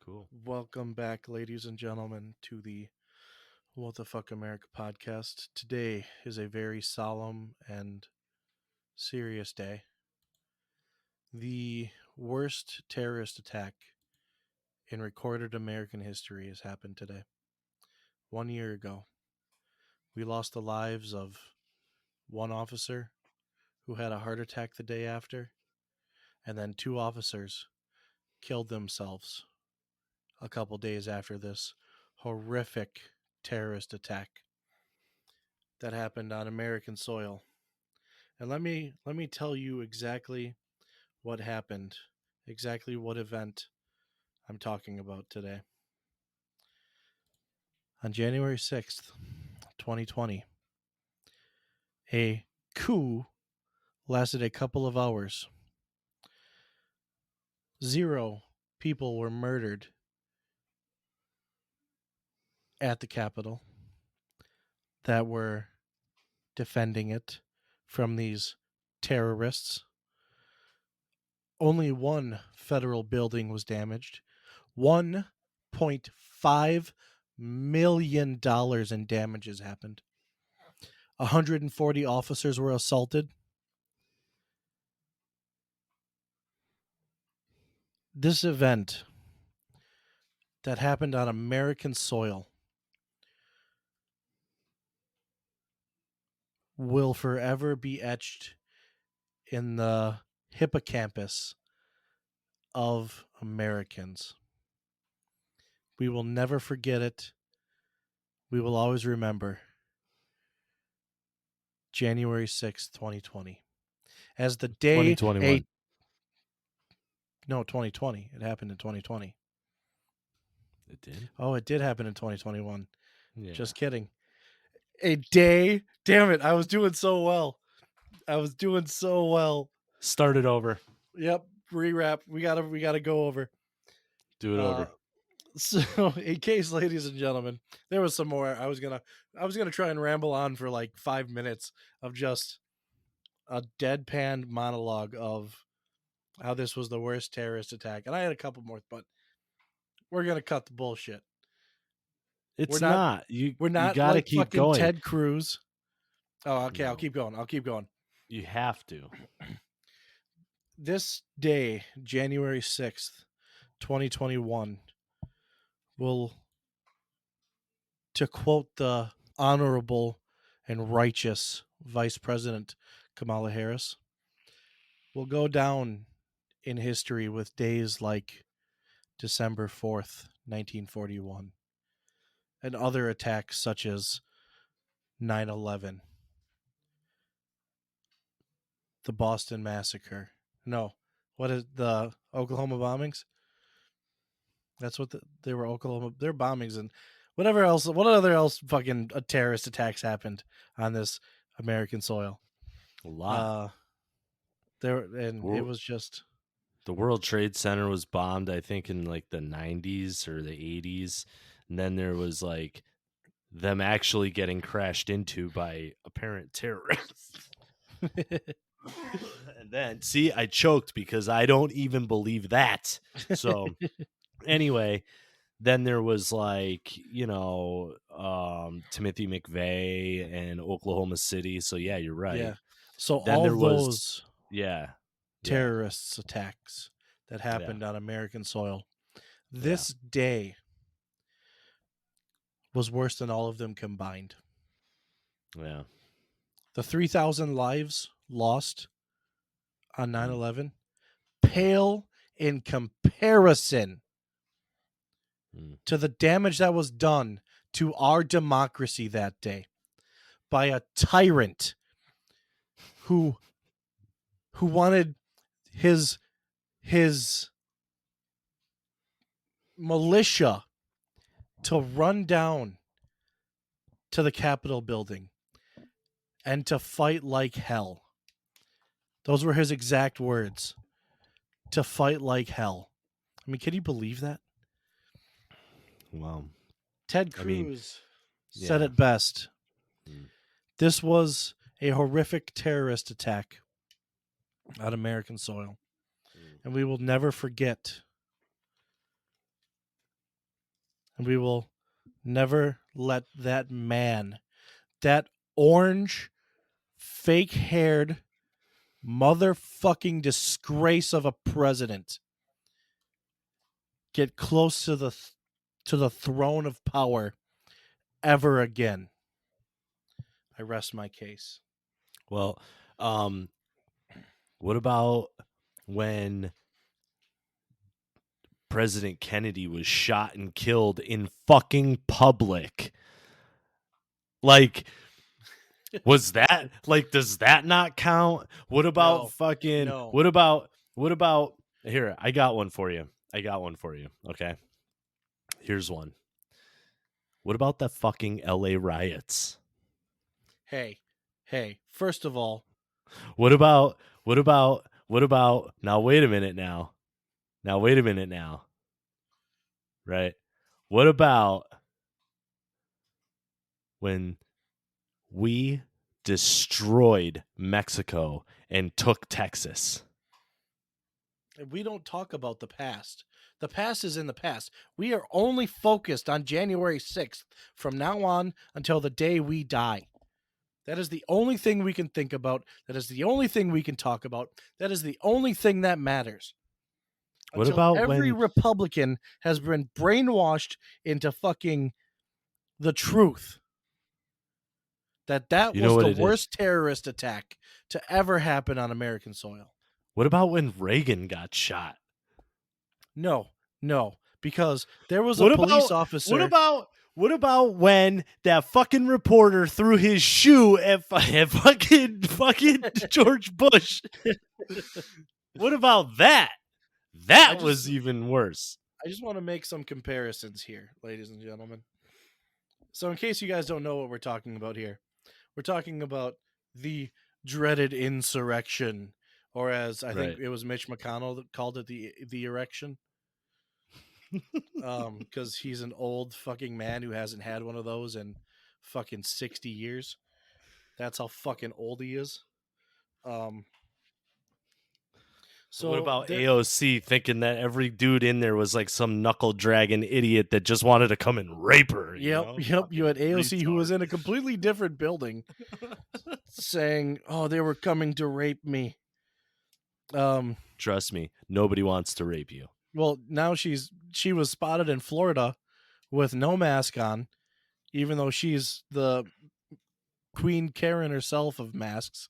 Cool. Welcome back, ladies and gentlemen, to the What the Fuck America podcast. Today is a very solemn and serious day. The worst terrorist attack in recorded American history has happened today. 1 year ago, we lost the lives of one officer who had a heart attack the day after, and then two officers killed themselves a couple days after this horrific terrorist attack that happened on American soil. And let me tell you exactly what happened, exactly what event I'm talking about today. On January 6th, 2020, a coup lasted a couple of hours. 0 people were murdered at the Capitol that were defending it from these terrorists. Only one federal building was damaged. $1.5 million in damages happened. 140 officers were assaulted. This event that happened on American soil will forever be etched in the hippocampus of Americans. We will never forget it. We will always remember January 6th, 2020. As the day 2021. 2020. It happened in 2020. It did? Oh, it did happen in 2021. Yeah. Just kidding. A day. Damn it. I was doing so well. Start it over. Yep. Rewrap. We gotta go over. Do it over. So, in case, ladies and gentlemen, there was some more. I was gonna try and ramble on for like 5 minutes of just a deadpan monologue of how this was the worst terrorist attack, and I had a couple more, but we're gonna cut the bullshit. It's We're not. not. You We're not got to like keep fucking going. Ted Cruz. Oh, okay. No. I'll keep going. You have to. This day, January 6th, 2021, will, to quote the honorable and righteous Vice President Kamala Harris, will go down in history with days like December 4th, 1941, and other attacks such as 9/11, the Boston Massacre. No, what is the Oklahoma bombings? That's what they were. Oklahoma. They're bombings and whatever else. What other else fucking terrorist attacks happened on this American soil? A lot. It Wor- was just The World Trade Center was bombed, I think, in like the 90s or the 80s. And then there was like them actually getting crashed into by apparent terrorists. And then, see, I choked because I don't even believe that. So, anyway, then there was like, Timothy McVeigh and Oklahoma City. So, yeah, you're right. yeah. So Then all there was, those yeah, terrorists attacks that happened on American soil, this day was worse than all of them combined. Yeah. The 3,000 lives lost on 9/11 pale in comparison to the damage that was done to our democracy that day by a tyrant who wanted his militia to run down to the Capitol building and to fight like hell. Those were his exact words. To fight like hell. I mean, can you believe that? Well, Ted I mean, Cruz said it best. This was a horrific terrorist attack on American soil. And we will never forget and we will never let that man, that orange, fake haired, motherfucking disgrace of a president, get close to the throne of power ever again. I rest my case. Well, what about when President Kennedy was shot and killed in fucking public? Like, was that like, does that not count? What about No, fucking, no. what about, here, I got one for you. Okay. Here's one. What about the fucking LA riots? Hey, first of all, What about, now wait a minute now. Right? What about when we destroyed Mexico and took Texas? we don't talk about the past. The past is in the past. We are only focused on January 6th from now on until the day we die. That is the only thing we can think about. That is the only thing we can talk about. That is the only thing that matters. What Until about every when, Republican has been brainwashed into fucking the truth that you know was what the it is? worst terrorist attack to ever happen on American soil. What about when Reagan got shot? No, because there was a What police about what officer. about what about when that fucking reporter threw his shoe at, at fucking George Bush? What about that? I That just was even worse. I just want to make some comparisons here, ladies and gentlemen. So in case you guys don't know what we're talking about here, we're talking about the dreaded insurrection, or as I think Right. it was Mitch McConnell that called it, the erection. Because he's an old fucking man who hasn't had one of those in fucking 60 years. That's how fucking old he is. Um, What so about there, AOC thinking that every dude in there was like some knuckle dragging idiot that just wanted to come and rape her, you yep, know? yep. You Fucking had AOC who was retard. in a completely different building saying, "Oh, they were coming to rape me." Um, Trust me, nobody wants to rape you. well, now she was spotted in Florida with no mask on, even though she's the Queen Karen herself of masks,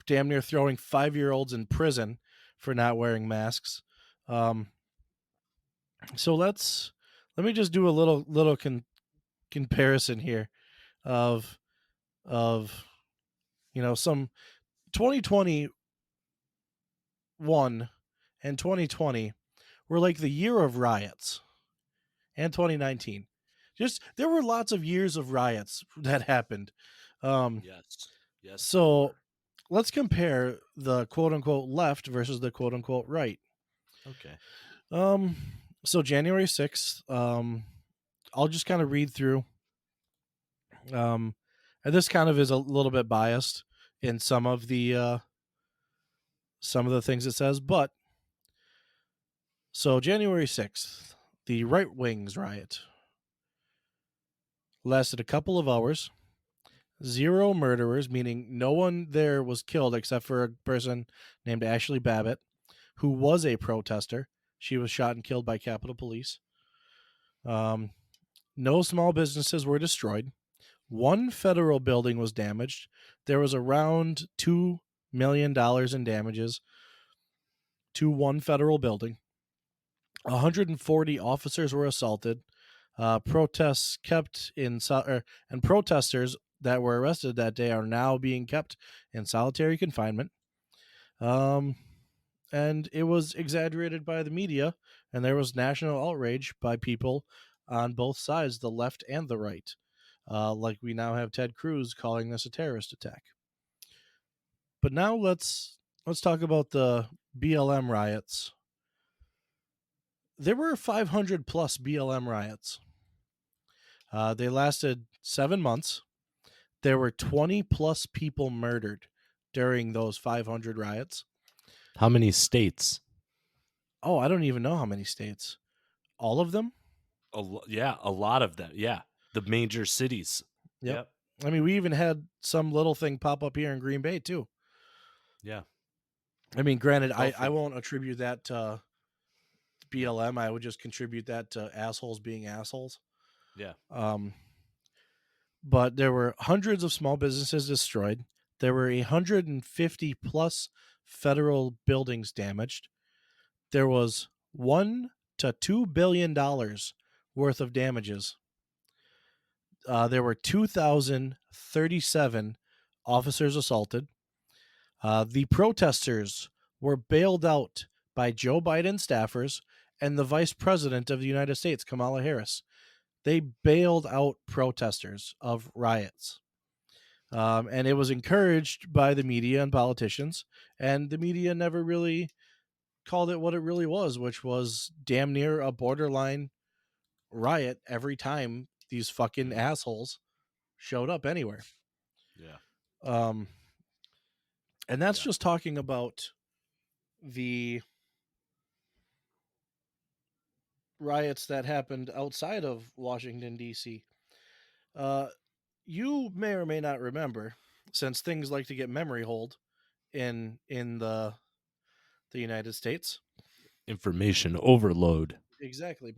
damn near throwing 5-year-olds in prison for not wearing masks. Um, so let me just do a little comparison here of of some 2021 and 2020 were like the year of riots, and 2019. Just there were lots of years of riots that happened. Um, Yes. Yes, there so were. let's compare the quote unquote left versus the quote unquote right. Okay. Um, so January 6th, I'll just kind of read through. Um, and this kind of is a little bit biased in some of the things it says, but so January 6th, the right wings riot lasted a couple of hours. Zero murderers, meaning no one there was killed except for a person named Ashley Babbitt, who was a protester. She was shot and killed by Capitol Police. Um, no small businesses were destroyed. One federal building was damaged. There was around $2 million in damages to one federal building. 140 officers were assaulted. Protests kept in and protesters that were arrested that day are now being kept in solitary confinement. Um, and it was exaggerated by the media, and there was national outrage by people on both sides, the left and the right. Like we now have Ted Cruz calling this a terrorist attack. But now let's talk about the BLM riots. There were 500 plus BLM riots. They lasted 7 months. There were 20 plus people murdered during those 500 riots. How many states? Oh, I don't even know how many states. All of them? a lot of them. Yeah, the major cities. Yep. Yep. I mean, we even had some little thing pop up here in Green Bay too. Yeah. I mean, granted, Well, I won't attribute that to yeah. BLM. I would just contribute that to assholes being assholes. Yeah. Um, but there were hundreds of small businesses destroyed. There were 150 plus federal buildings damaged. There was $1 to $2 billion worth of damages. There were 2,037 officers assaulted. The protesters were bailed out by Joe Biden staffers and the Vice President of the United States, Kamala Harris. They bailed out protesters of riots. And it was encouraged by the media and politicians. And the media never really called it what it really was, which was damn near a borderline riot every time these fucking assholes showed up anywhere. Yeah. Um, and that's Yeah. just talking about the riots that happened outside of Washington, D.C. Uh, you may or may not remember, since things like to get memory hold in the United States. Information overload. Exactly,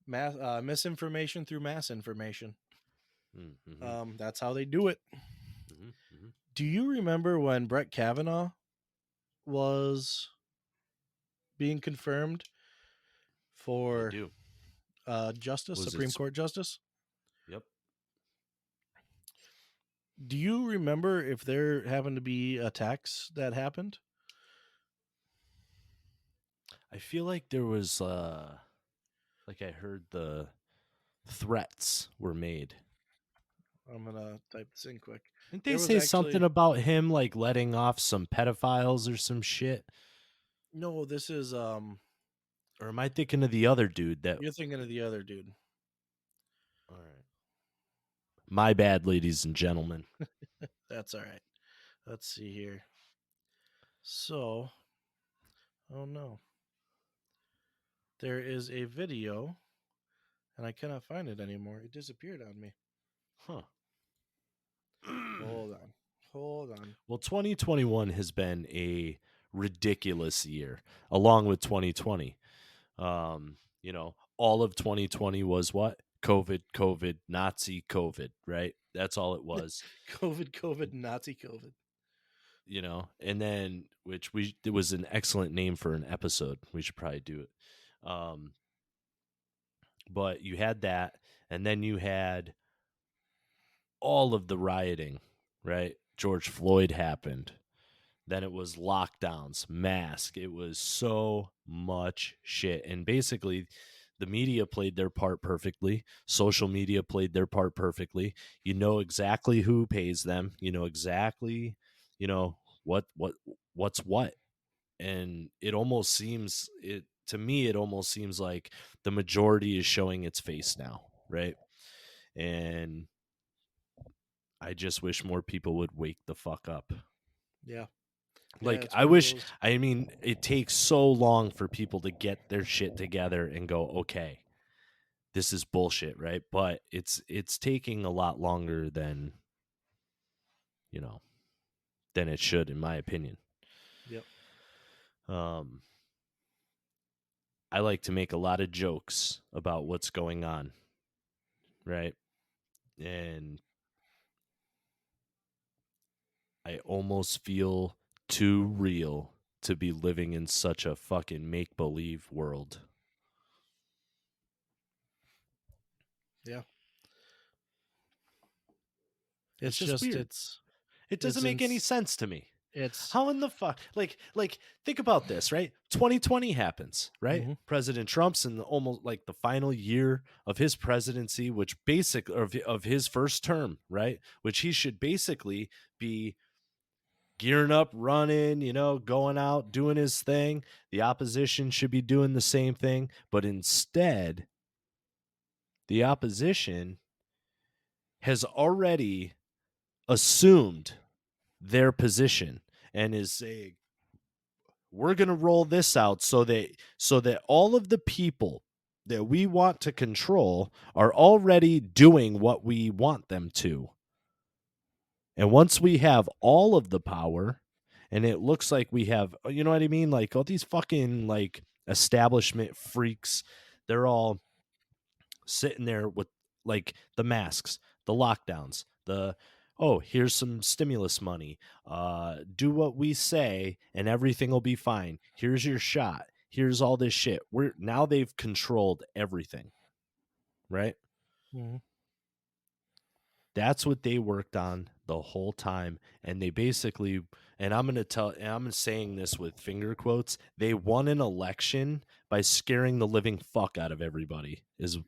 misinformation through mass information. Mm-hmm. That's how they do it. Mm-hmm. Mm-hmm. Do you remember when Brett Kavanaugh was being confirmed I for do. justice, Was Supreme it? Court justice? Yep. Do you remember if there happened to be attacks that happened? I feel like there was like I heard the threats were made. I'm gonna type this in quick. Didn't they There was say something actually about him like letting off some pedophiles or some shit? no. This is Or am I thinking of the other dude that you're thinking of the other dude. all right. My bad, ladies and gentlemen. That's all right. Let's see here. So, oh no, there is a video, and I cannot find it anymore. It disappeared on me. Huh. Hold on. Hold on. Well, 2021 has been a ridiculous year, along with 2020. All of 2020 was what? COVID, Nazi COVID, right? That's all it was. COVID, Nazi COVID. And then it was an excellent name for an episode. We should probably do it. But you had that, and then you had all of the rioting, right? George Floyd happened. Then it was lockdowns, mask. It was so much shit. And basically, the media played their part perfectly. Social media played their part perfectly. You know exactly who pays them. You know exactly, what's what. And it almost seems it to me. It almost seems like the majority is showing its face now, right? And I just wish more people would wake the fuck up. Yeah. Yeah, Like it's I one of wish those. I mean it takes so long for people to get their shit together and go, okay, this is bullshit, right? But it's taking a lot longer you know, than it should, in my opinion. Yep. Um I like to make a lot of jokes about what's going on, right? And I almost feel too real to be living in such a fucking make-believe world. Yeah. It's It's just just weird. It doesn't make any sense to me. it's How in the fuck? Like, think about this, right? 2020 happens, right? Mhm. President Trump's in almost like the final year of his presidency, which of his first term, right? Which he should basically be gearing up, running, going out, doing his thing. The opposition should be doing the same thing, but instead, the opposition has already assumed their position and is saying, we're going to roll this out so that all of the people that we want to control are already doing what we want them to. And once we have all of the power, and it looks like we have, you know what I mean? Like all these fucking like establishment freaks, they're all sitting there with like the masks, the lockdowns, the oh, here's some stimulus money. Do what we say and everything will be fine. Here's your shot. Here's all this shit. We're now they've controlled everything, right? Mm-hmm. That's what they worked on the whole time. And they basically, and I'm saying this with finger quotes, they won an election by scaring the living fuck out of everybody, is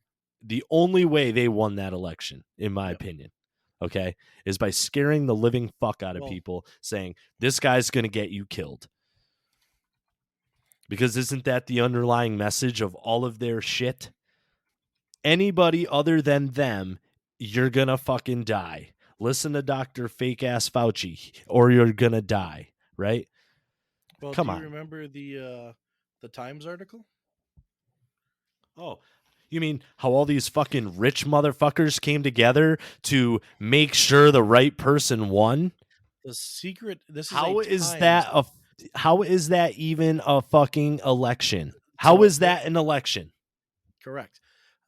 the only way they won that election, in my Yep. opinion. Okay. Is by scaring the living fuck out of Well, people, saying, this guy's going to get you killed. Because isn't that the underlying message of all of their shit? Anybody other than them, you're gonna fucking die. Listen to Dr. Fake Ass Fauci, or you're gonna die, right? well, do Come you on. remember the Times article? Oh, you mean how all these fucking rich motherfuckers came together to make sure the right person won? The secret. This is a How is Times. that a how is that even a fucking election? How So is that an election? correct.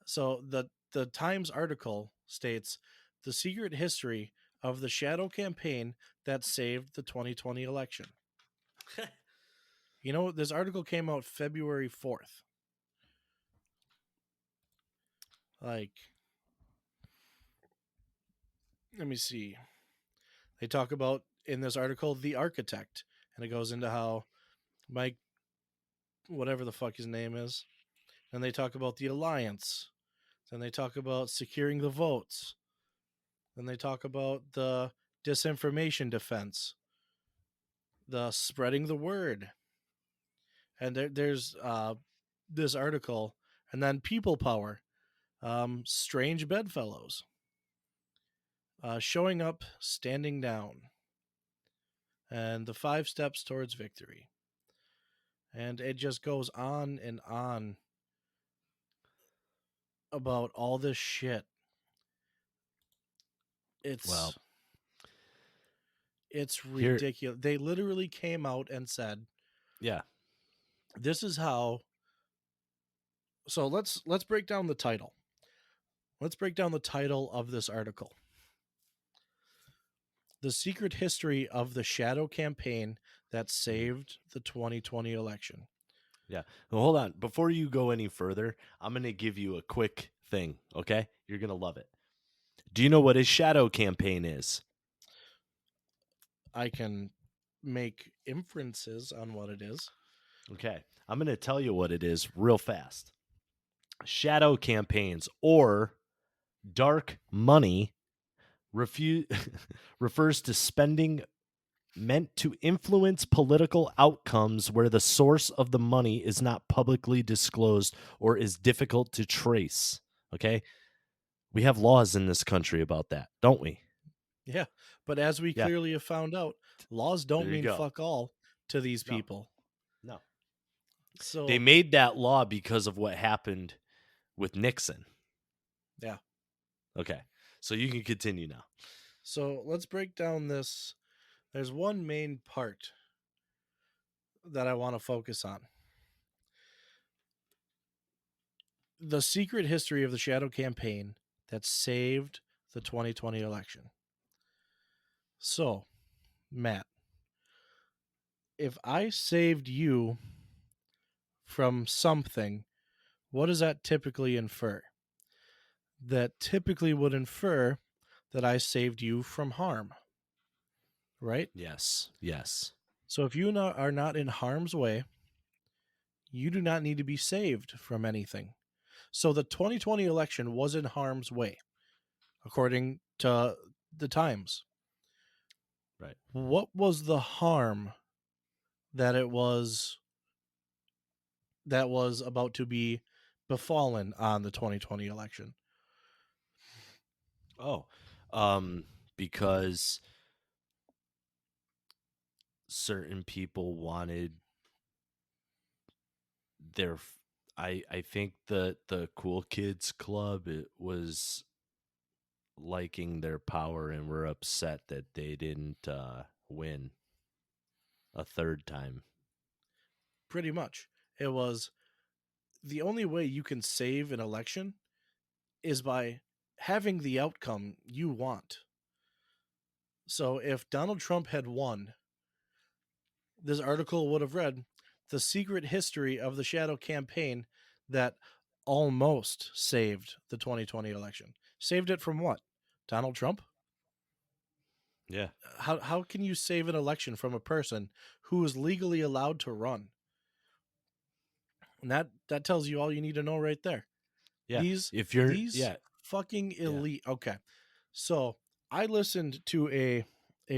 So the Times article states the secret history of the shadow campaign that saved the 2020 election. You know, this article came out February 4th. Like, let me see. They talk about in this article the architect, and it goes into how Mike, whatever the fuck his name is, and they talk about the alliance. Then they talk about securing the votes. Then they talk about the disinformation defense, the spreading the word, and there's this article, and then people power, strange bedfellows, showing up, standing down, and the 5 steps towards victory. And it just goes on and on about all this shit. Well, It's it's here, ridiculous. They literally came out and said, yeah, "This is how." So let's break down the title. Let's break down the title of this article. The secret history of the shadow campaign that saved the 2020 election. yeah. Well, hold on. Before you go any further, I'm going to give you a quick thing, okay? You're going to love it. Do you know what his shadow campaign is? I can make inferences on what it is. Okay. I'm going to tell you what it is real fast. Shadow campaigns or dark money refers to spending meant to influence political outcomes where the source of the money is not publicly disclosed or is difficult to trace. Okay? We have laws in this country about that, don't we? Yeah, but as we Yeah. clearly have found out, laws don't There you mean go. fuck all to these No. people. No. They So, made that law because of what happened with Nixon. yeah. Okay. So you can continue now. So, let's break down this. There's one main part that I want to focus on. The secret history of the shadow campaign that saved the 2020 election. So, Matt, if I saved you from something, what does that typically infer? That typically would infer that I saved you from harm, right? Yes. Yes. So if you are not in harm's way, you do not need to be saved from anything. So the 2020 election was in harm's way, according to the Times. Right. What was the harm that it was that was about to be befallen on the 2020 election? Oh. Because certain people wanted their I think the cool kids club, it was liking their power and were upset that they didn't win a third time. Pretty much. It was the only way you can save an election is by having the outcome you want. So if Donald Trump had won, this article would have read the secret history of the shadow campaign that almost saved the 2020 election. Saved it from what? Donald Trump? Yeah. How can you save an election from a person who is legally allowed to run? And that tells you all you need to know right there. Yeah. These If you're these yeah. fucking Yeah. elite. Okay. So I listened to a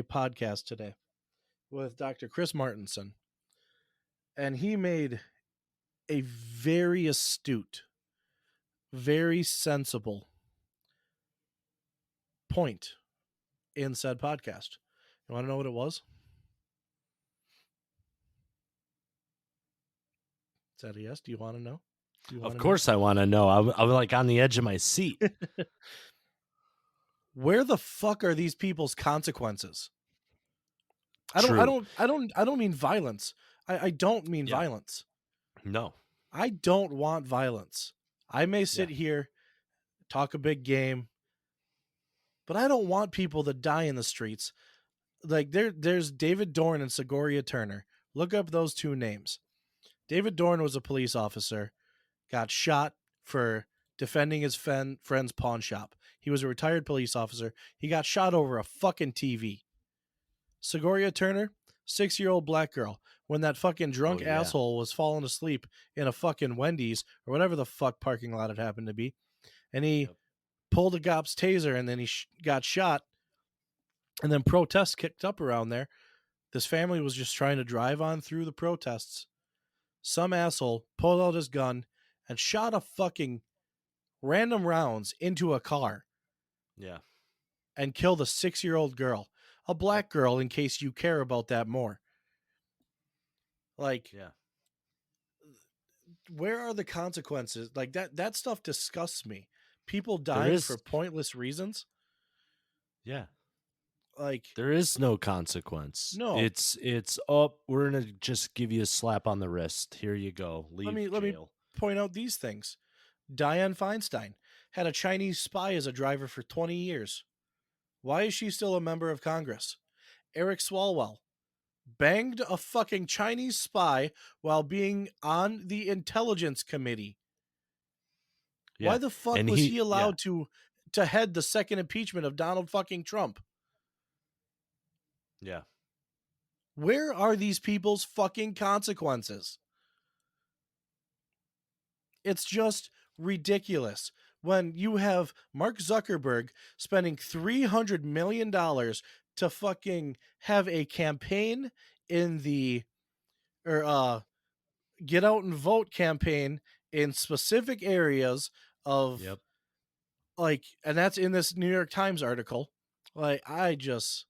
podcast today with Dr. Chris Martinson, and he made a very astute, very sensible point in said podcast. You want to know what it was? Is that a yes? Do you want to know? Do you want Of to know? course I want to know. I'm like on the edge of my seat. Where the fuck are these people's consequences? True. I don't mean violence. I don't mean Yeah. violence. No. I don't want violence. I may sit Yeah. here, talk a big game, but I don't want people to die in the streets. Like there's David Dorn and Sigoria Turner. Look up those two names. David Dorn was a police officer, got shot for defending his friend's pawn shop. He was a retired police officer. He got shot over a fucking TV. Sigoria Turner, 6-year-old black girl. When that fucking drunk Oh, yeah. asshole was falling asleep in a fucking Wendy's or whatever the fuck parking lot it happened to be, and he Yep. pulled a cop's taser and then he got shot, and then protests kicked up around there. This family was just trying to drive on through the protests. Some asshole pulled out his gun and shot a fucking random rounds into a car Yeah. and killed a 6-year-old girl. A black girl, in case you care about that more. Like, Yeah. where are the consequences? Like that stuff disgusts me. People There dying is for pointless reasons. Yeah. Like, There is no consequence. no. It's oh, we're gonna just give you a slap on the wrist. Here you go. Leave Let me jail. point out these things. Dianne Feinstein had a Chinese spy as a driver for 20 years. Why is she still a member of Congress? Eric Swalwell banged a fucking Chinese spy while being on the Intelligence Committee. Yeah. Why the fuck And was he yeah. allowed to head the second impeachment of Donald fucking Trump? Yeah. Where are these people's fucking consequences? It's just ridiculous when you have Mark Zuckerberg spending $300 million to fucking have a campaign in the get out and vote campaign in specific areas of Yep. like, and that's in this New York Times article. Like, I just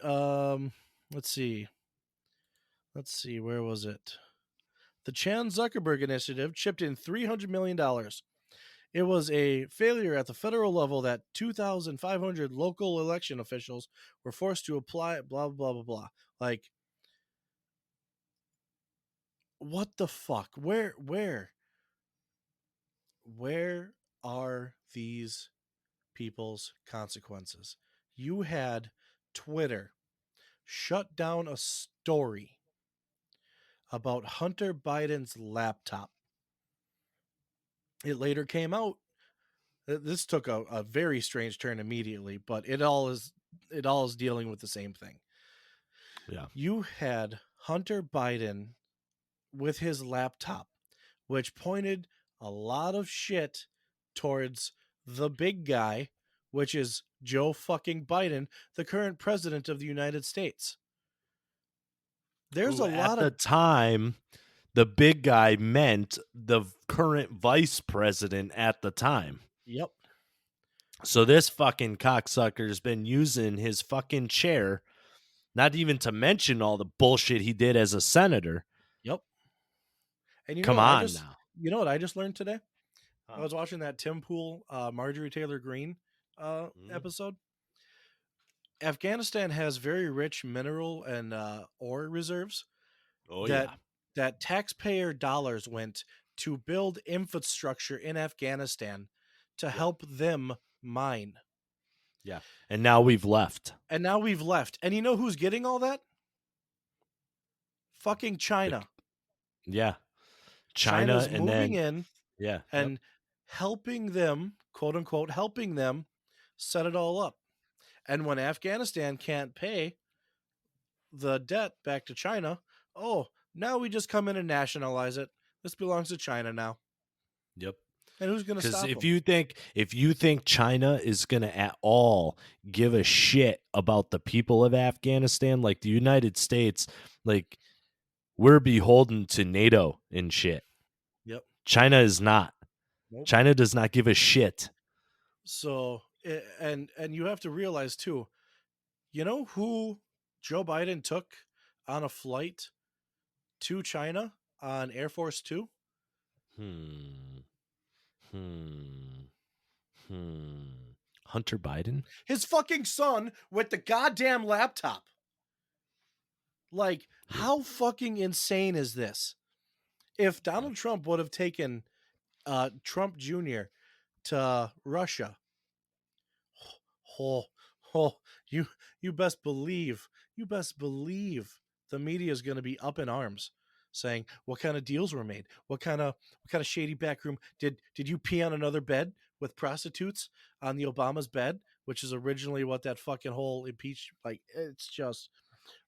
let's see, where was it? The Chan Zuckerberg Initiative chipped in $300 million. It was a failure at the federal level that 2,500 local election officials were forced to apply, blah, blah, blah, blah. Like, what the fuck? Where are these people's consequences? You had Twitter shut down a story about Hunter Biden's laptop. It later came out. This took a very strange turn immediately, but it all is dealing with the same thing. Yeah. You had Hunter Biden with his laptop, which pointed a lot of shit towards the big guy, which is Joe fucking Biden, the current president of the United States. There's a lot at the time, the big guy meant the current vice president at the time. Yep. So this fucking cocksucker's been using his fucking chair, not even to mention all the bullshit he did as a senator. Yep. And Come on now. You know what I just learned today? I Huh. was watching that Tim Pool, Marjorie Taylor Greene Mm. episode. Afghanistan has very rich mineral and ore reserves Oh that yeah. taxpayer dollars went to build infrastructure in Afghanistan to Yeah. help them mine. Yeah. And now we've left. And now we've left. And you know who's getting all that? Fucking The, China. yeah. China China's and moving then in yeah. Yep. and helping them, quote unquote, helping them set it all up. And when Afghanistan can't pay the debt back to China, oh, now we just come in and nationalize it. This belongs to China now. Yep. And who's going to Because stop if them? you think China is gonna at all give a shit about the people of Afghanistan, like the United States, like we're beholden to NATO and shit. Yep. China is not. Nope. China does not give a shit. So, and you have to realize too, you know who Joe Biden took on a flight to China on Air Force 2? Hmm. Hmm. Hmm. Hunter Biden? His fucking son with the goddamn laptop. Like, Yeah. how fucking insane is this? If Yeah. Donald Trump would have taken Trump Jr. to Russia, oh, oh, you you best believe, the media is going to be up in arms, saying what kind of deals were made, what kind of shady back room did you pee on another bed with prostitutes on the Obama's bed, which is originally what that fucking whole impeach like. It's just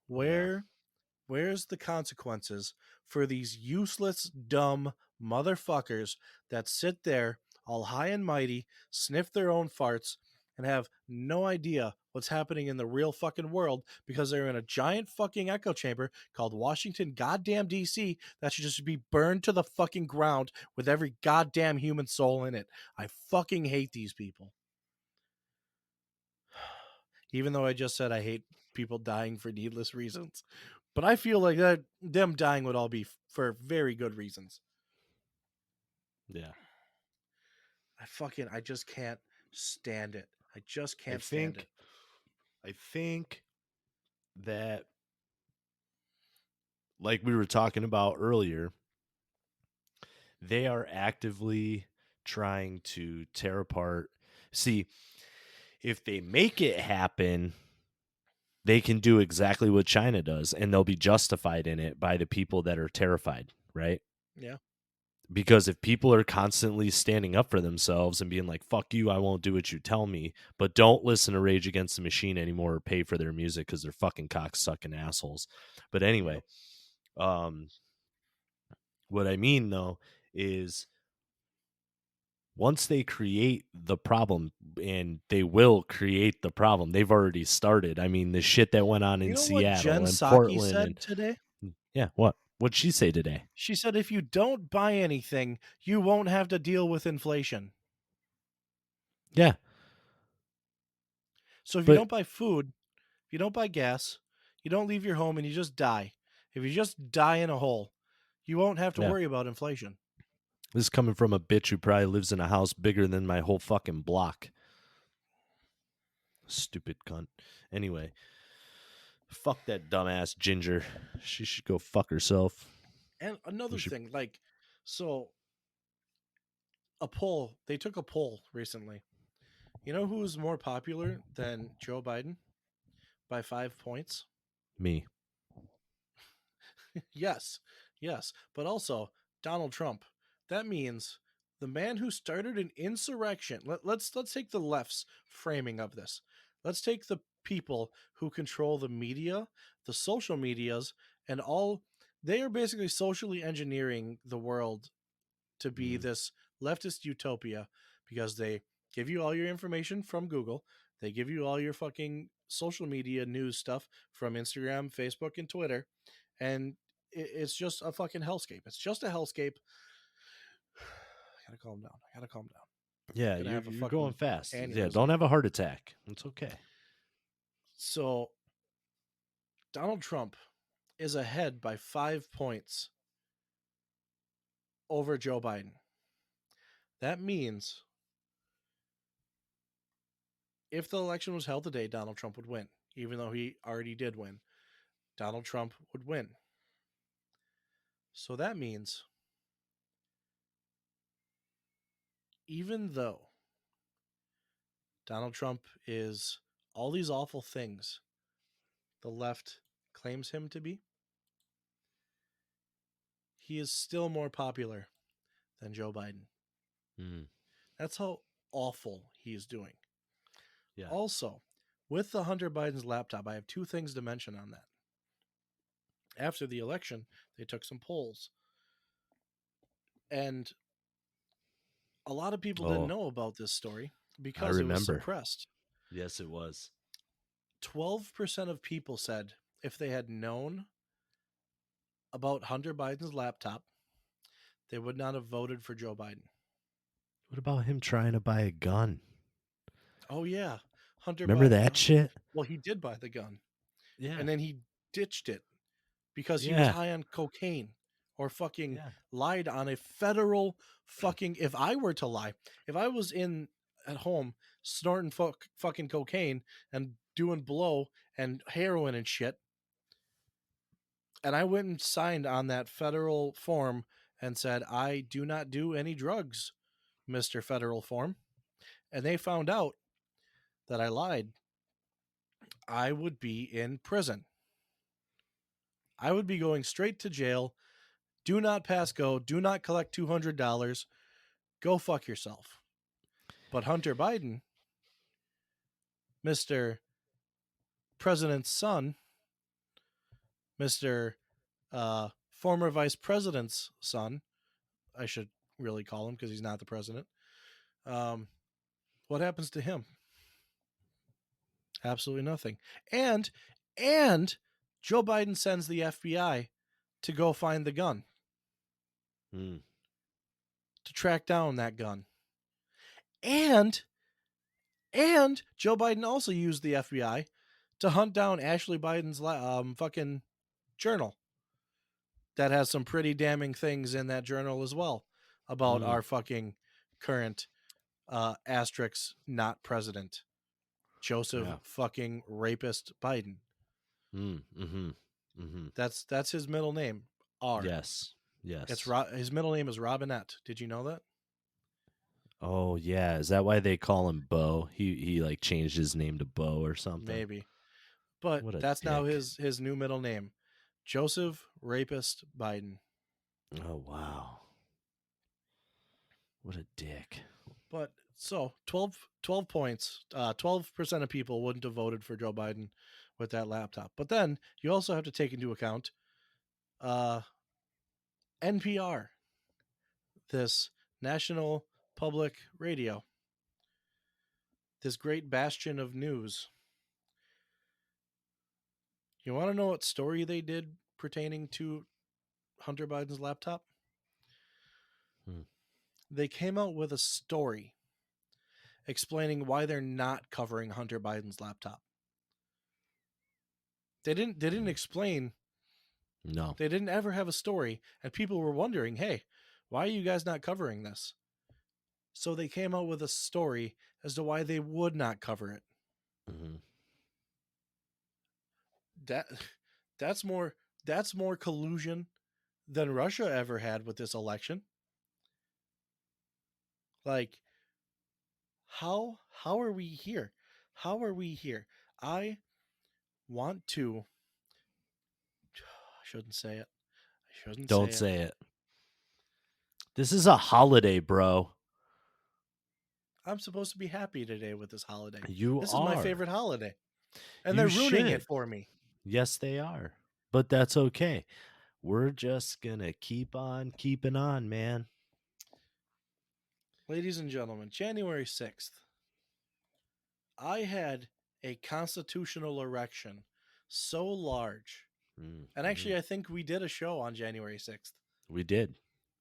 Yeah. where where's the consequences for these useless, dumb motherfuckers that sit there all high and mighty, sniff their own farts, and have no idea what's happening in the real fucking world because they're in a giant fucking echo chamber called Washington goddamn DC that should just be burned to the fucking ground with every goddamn human soul in it. I fucking hate these people. Even though I just said I hate people dying for needless reasons. But I feel like that them dying would all be for very good reasons. Yeah. I just can't stand it. I just I can't stand it. think I think that like we were talking about earlier, they are actively trying to tear apart. See, if they make it happen, they can do exactly what China does and they'll be justified in it by the people that are terrified, right? Yeah. Because if people are constantly standing up for themselves and being like, fuck you, I won't do what you tell me, but don't listen to Rage Against the Machine anymore or pay for their music because they're fucking cocksucking assholes. But anyway, Yep. um, what I mean though is once they create the problem, and they will create the problem, they've already started. I mean, the shit that went on You in know what Seattle Jen and Psaki Portland said and today? yeah, what'd she say today? She said if you don't buy anything, you won't have to deal with inflation. Yeah, So if you but don't buy food, if you don't buy gas, you don't leave your home and you just die. If you just die in a hole, you won't have to yeah, worry about inflation. this is coming from a bitch who probably lives in a house bigger than my whole fucking block. Stupid cunt. Anyway, fuck that dumbass Ginger. She should go fuck herself. And We another should. thing, like, so they took a poll recently. You know who's more popular than Joe Biden by 5 points? Me. Yes, yes, but also Donald Trump. That means the man who started an insurrection. Let's take the left's framing of this. Let's take the people who control the media, the social medias, and all. They are basically socially engineering the world to be Mm, this leftist utopia because they give you all your information from Google. They give you all your fucking social media news stuff from Instagram, Facebook, and Twitter. And it's just a fucking hellscape. It's just a hellscape. I gotta calm down. I gotta calm down. yeah, Gonna have a you're going fucking fast. Yeah, aneurysm. don't have a heart attack. It's okay. So Donald Trump is ahead by 5 points over Joe Biden. That means if the election was held today, Donald Trump would win. Even though he already did win, Donald Trump would win. So that means even though Donald Trump is all these awful things the left claims him to be, he is still more popular than Joe Biden. Mm. That's how awful he is doing. Yeah. Also, with the Hunter Biden's laptop, I have two things to mention on that. After the election, they took some polls. And a lot of people didn't Oh, know about this story I because it was remember. suppressed. Yes, it was. 12% of people said if they had known about Hunter Biden's laptop, they would not have voted for Joe Biden. What about him trying to buy a gun? Oh, yeah. Hunter Remember Biden. that shit? Well, he did buy the gun. Yeah. And then he ditched it because he was Yeah. high on cocaine or fucking Yeah. lied on a federal fucking. If I were to lie, if I was in at home snorting fucking cocaine and doing blow and heroin and shit, and I went and signed on that federal form and said, I do not do any drugs, Mr. Federal Form, and they found out that I lied, I would be in prison. I would be going straight to jail. Do not pass go. Do not collect $200. Go fuck yourself. But Hunter Biden, Mr. President's son, Mr. Former Vice President's son, I should really call him because he's not the president. What happens to him? Absolutely nothing. And Joe Biden sends the FBI to go find the gun, Mm. to track down that gun. And Joe Biden also used the FBI to hunt down Ashley Biden's fucking journal that has some pretty damning things in that journal as well about Mm. our fucking current asterisk not president, Joseph Yeah. fucking rapist Biden. Mm. Mm-hmm. Mm-hmm. That's his middle name. R. Yes. Yes. It's his middle name is Robinette. Did you know that? Oh yeah. Is that why they call him Bo? He like changed his name to Bo or something. Maybe. But What a that's now dick. his new middle name. Joseph Rapist Biden. Oh wow. What a dick. But so 12 points. 12% of people wouldn't have voted for Joe Biden with that laptop. But then you also have to take into account NPR, this national public radio, this great bastion of news. You want to know what story they did pertaining to Hunter Biden's laptop? Hmm. They came out with a story explaining why they're not covering Hunter Biden's laptop. They didn't explain. No. They didn't ever have a story, and people were wondering, "Hey, why are you guys not covering this?" So they came out with a story as to why they would not cover it. Mm-hmm. That that's more collusion than Russia ever had with this election. Like, how are we here? How are we here? I want to. I shouldn't say it. I shouldn't Don't say it. say it. This is a holiday, bro. I'm supposed to be happy today with this holiday. You This are. is my favorite holiday. And You they're ruining should. it for me. Yes, they are. But that's okay. We're just gonna keep on keeping on, man. Ladies and gentlemen, January 6th, I had a constitutional erection so large. And Mm-hmm. actually, I think we did a show on January 6th. We did.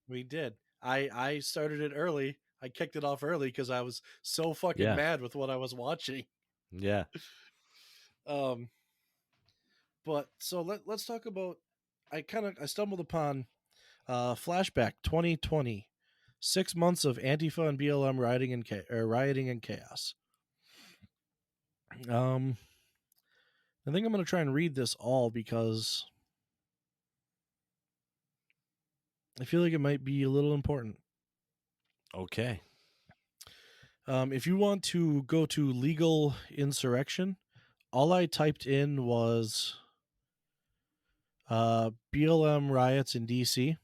We did. I started it early. I kicked it off early because I was so fucking Yeah. mad with what I was watching. Yeah. But so let's talk about. I stumbled upon Flashback 2020. 6 months of Antifa and BLM rioting and chaos. I think I'm going to try and read this all because I feel like it might be a little important. Okay. If you want to go to legal insurrection, all I typed in was BLM riots in DC,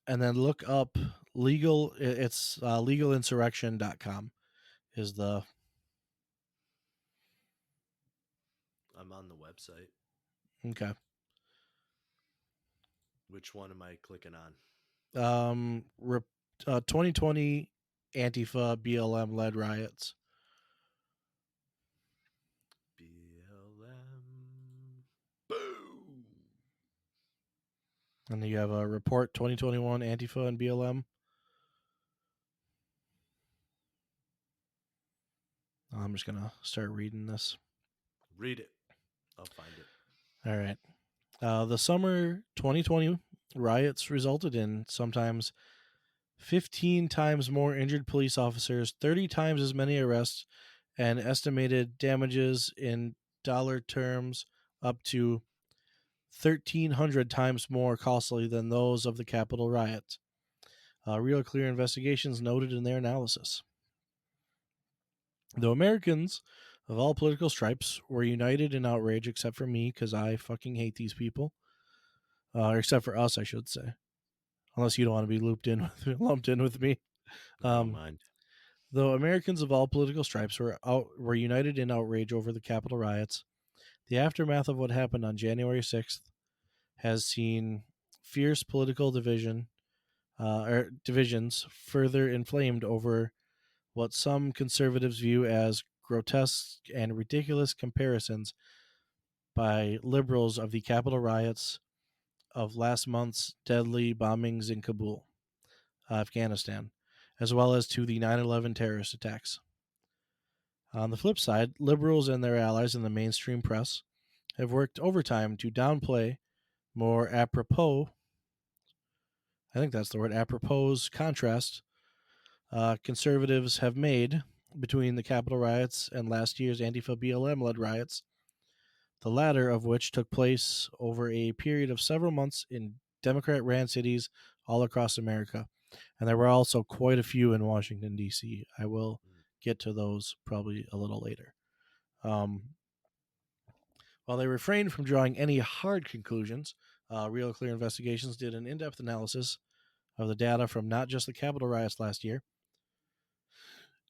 and then look up legal. It's legalinsurrection.com is the. I'm on the website. Okay. Which one am I clicking on? 2020 Antifa BLM led riots. BLM. Boom. And then you have a report 2021 Antifa and BLM. I'm just going to start reading this. Read it. I'll find it. All right. The summer 2020 riots resulted in sometimes 15 times more injured police officers, 30 times as many arrests, and estimated damages in dollar terms up to 1,300 times more costly than those of the Capitol riot. Real Clear Investigations noted in their analysis. Though Americans of all political stripes were united in outrage, except for me, because I fucking hate these people. Except for us, I should say. Unless you don't want to be lumped in with me. I don't mind. Though Americans of all political stripes were united in outrage over the Capitol riots, the aftermath of what happened on January 6th has seen fierce political divisions further inflamed over what some conservatives view as grotesque and ridiculous comparisons by liberals of the Capitol riots of last month's deadly bombings in Kabul, Afghanistan, as well as to the 9/11 terrorist attacks. On the flip side, liberals and their allies in the mainstream press have worked overtime to downplay more apropos, I think that's the word, apropos contrast conservatives have made between the Capitol riots and last year's Antifa BLM led riots, the latter of which took place over a period of several months in Democrat ran cities all across America. And there were also quite a few in Washington, D.C. I will get to those probably a little later. While they refrained from drawing any hard conclusions, Real Clear Investigations did an in-depth analysis of the data from not just the Capitol riots last year,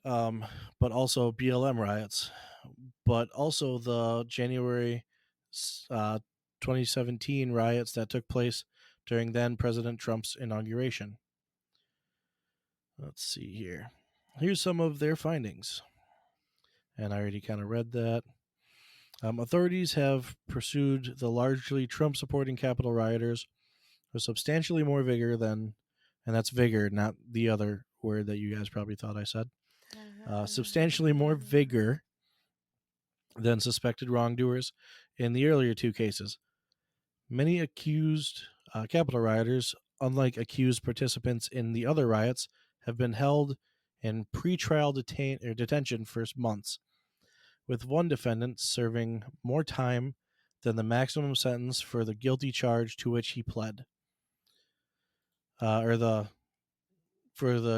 but also BLM riots, but also the January 2017 riots that took place during then President Trump's inauguration. Let's see here. Here's some of their findings. And I already kind of read that. Authorities have pursued the largely Trump-supporting Capitol rioters with substantially more vigor than, and that's vigor, not the other word that you guys probably thought I said, substantially more vigor than suspected wrongdoers in the earlier two cases. Many accused Capitol rioters, unlike accused participants in the other riots, have been held in pretrial detention for months, with one defendant serving more time than the maximum sentence for the guilty charge to which he pled, for the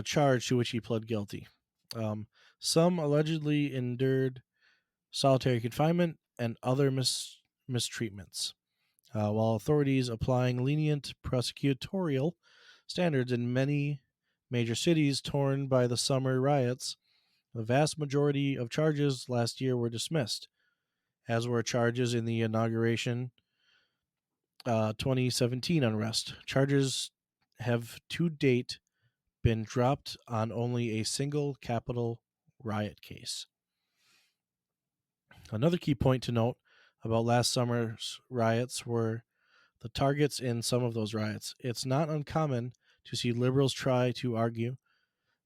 charge to which he pled guilty. Some allegedly endured solitary confinement and other mistreatments, while authorities applying lenient prosecutorial standards in many major cities torn by the summer riots. The vast majority of charges last year were dismissed, as were charges in the inauguration 2017 unrest. Charges have to date been dropped on only a single Capitol riot case. Another key point to note about last summer's riots were the targets in some of those riots. It's not uncommon to see liberals try to argue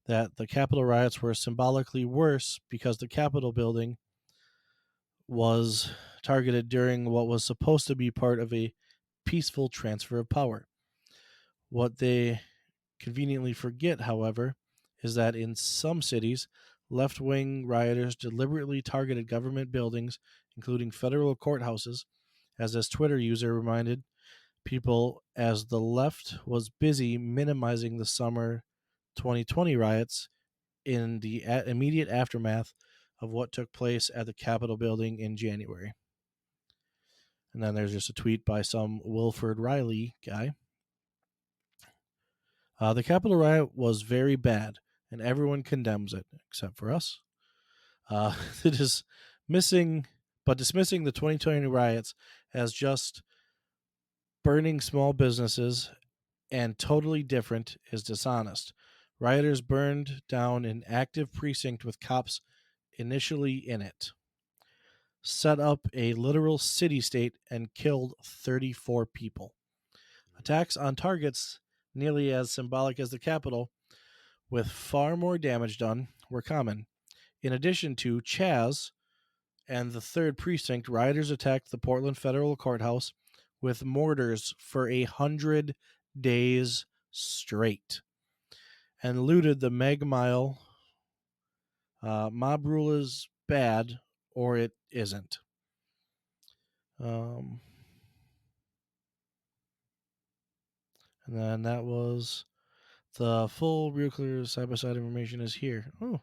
that the Capitol riots were symbolically worse because the Capitol building was targeted during what was supposed to be part of a peaceful transfer of power. What they conveniently forget, however, is that in some cities, left wing rioters deliberately targeted government buildings, including federal courthouses, as this Twitter user reminded people as the left was busy minimizing the summer 2020 riots in the immediate aftermath of what took place at the Capitol building in January. And then there's just a tweet by some Wilford Riley guy. The Capitol riot was very bad, and everyone condemns it, except for us. It is dismissing the 2020 riots as just burning small businesses and totally different is dishonest. Rioters burned down an active precinct with cops initially in it, set up a literal city state, and killed 34 people. Attacks on targets nearly as symbolic as the Capitol, with far more damage done, were common. In addition to Chaz and the 3rd Precinct, rioters attacked the Portland Federal Courthouse with mortars for 100 days straight and looted the Meg Mile. Mob rule is bad, or it isn't. And then that was the full real clear side-by-side information is here. Oh,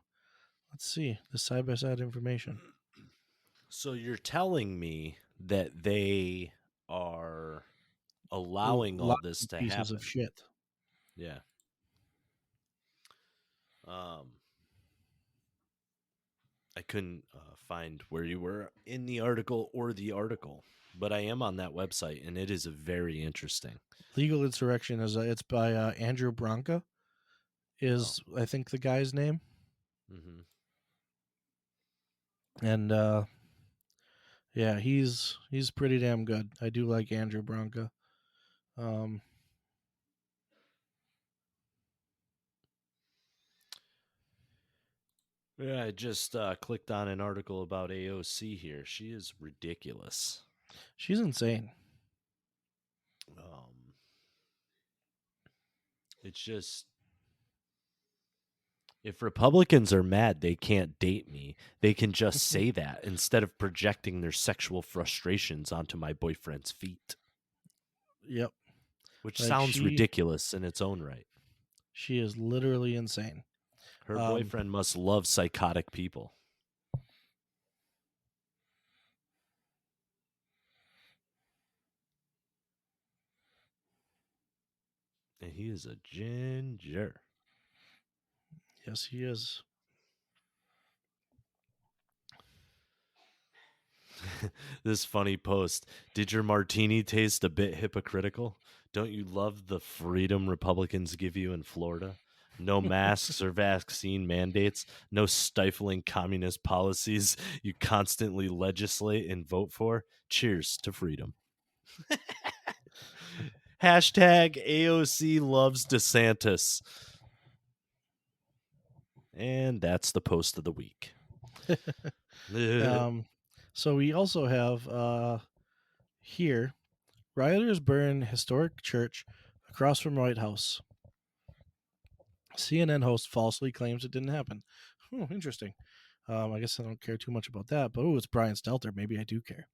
let's see the side-by-side information. So you're telling me that they are allowing all Lots this of to pieces happen? of shit. Yeah. I couldn't find where you were in the article or the article, but I am on that website, and it is very interesting. Legal Insurrection is it's by Andrew Branca. Is I think the guy's name, Mm-hmm. and yeah, he's pretty damn good. I do like Andrew Branca. Yeah, I just clicked on an article about AOC here. She is ridiculous. She's insane. It's just, if Republicans are mad they can't date me, they can just say that instead of projecting their sexual frustrations onto my boyfriend's feet, Yep. which Like sounds ridiculous in its own right. she is literally insane. Her boyfriend must love psychotic people. And he is a ginger. Yes, he is. This funny post. Did your martini taste a bit hypocritical? Don't you love the freedom Republicans give you in Florida? No masks or vaccine mandates, no stifling communist policies you constantly legislate and vote for. Cheers to freedom. Hashtag AOC loves DeSantis. And that's the post of the week. So we also have here, rioters burn historic church across from White House. CNN host falsely claims it didn't happen. Oh, interesting. I guess I don't care too much about that, but it's Brian Stelter. Maybe I do care.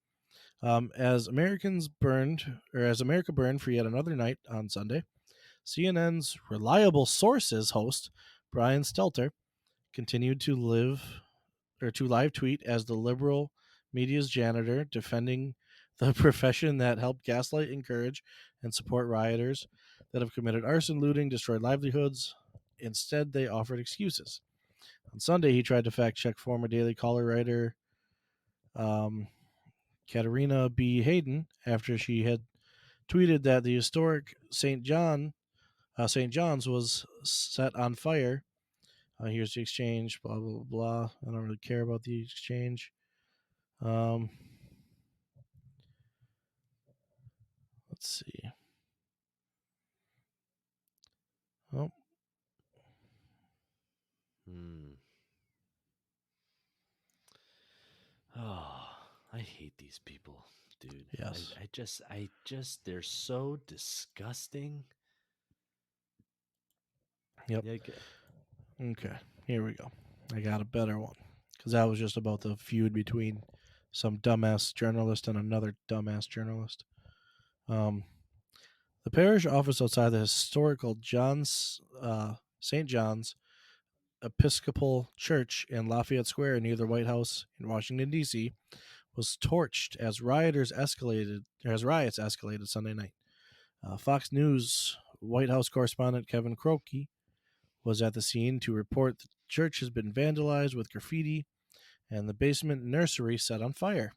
As America burned for yet another night on Sunday, CNN's reliable sources host Brian Stelter continued to live tweet as the liberal media's janitor, defending the profession that helped gaslight, encourage, and support rioters that have committed arson, looting, destroyed livelihoods. Instead, they offered excuses. On Sunday, he tried to fact check former Daily Caller writer Katarina B. Hayden after she had tweeted that the historic St. John's was set on fire. Here's the exchange, blah, blah, blah. I don't really care about the exchange. Let's see. Oh. Oh, I hate these people. dude. Yes. I just, they're so disgusting. Yep. Like, Okay. Here we go. I got a better one because that was just about the feud between some dumbass journalist and another dumbass journalist. Um, the parish office outside the historical St. John's Episcopal Church in Lafayette Square near the White House in Washington D.C. was torched as riots escalated Sunday night. Fox News White House correspondent Kevin Krokey was at the scene to report the church has been vandalized with graffiti and the basement nursery set on fire.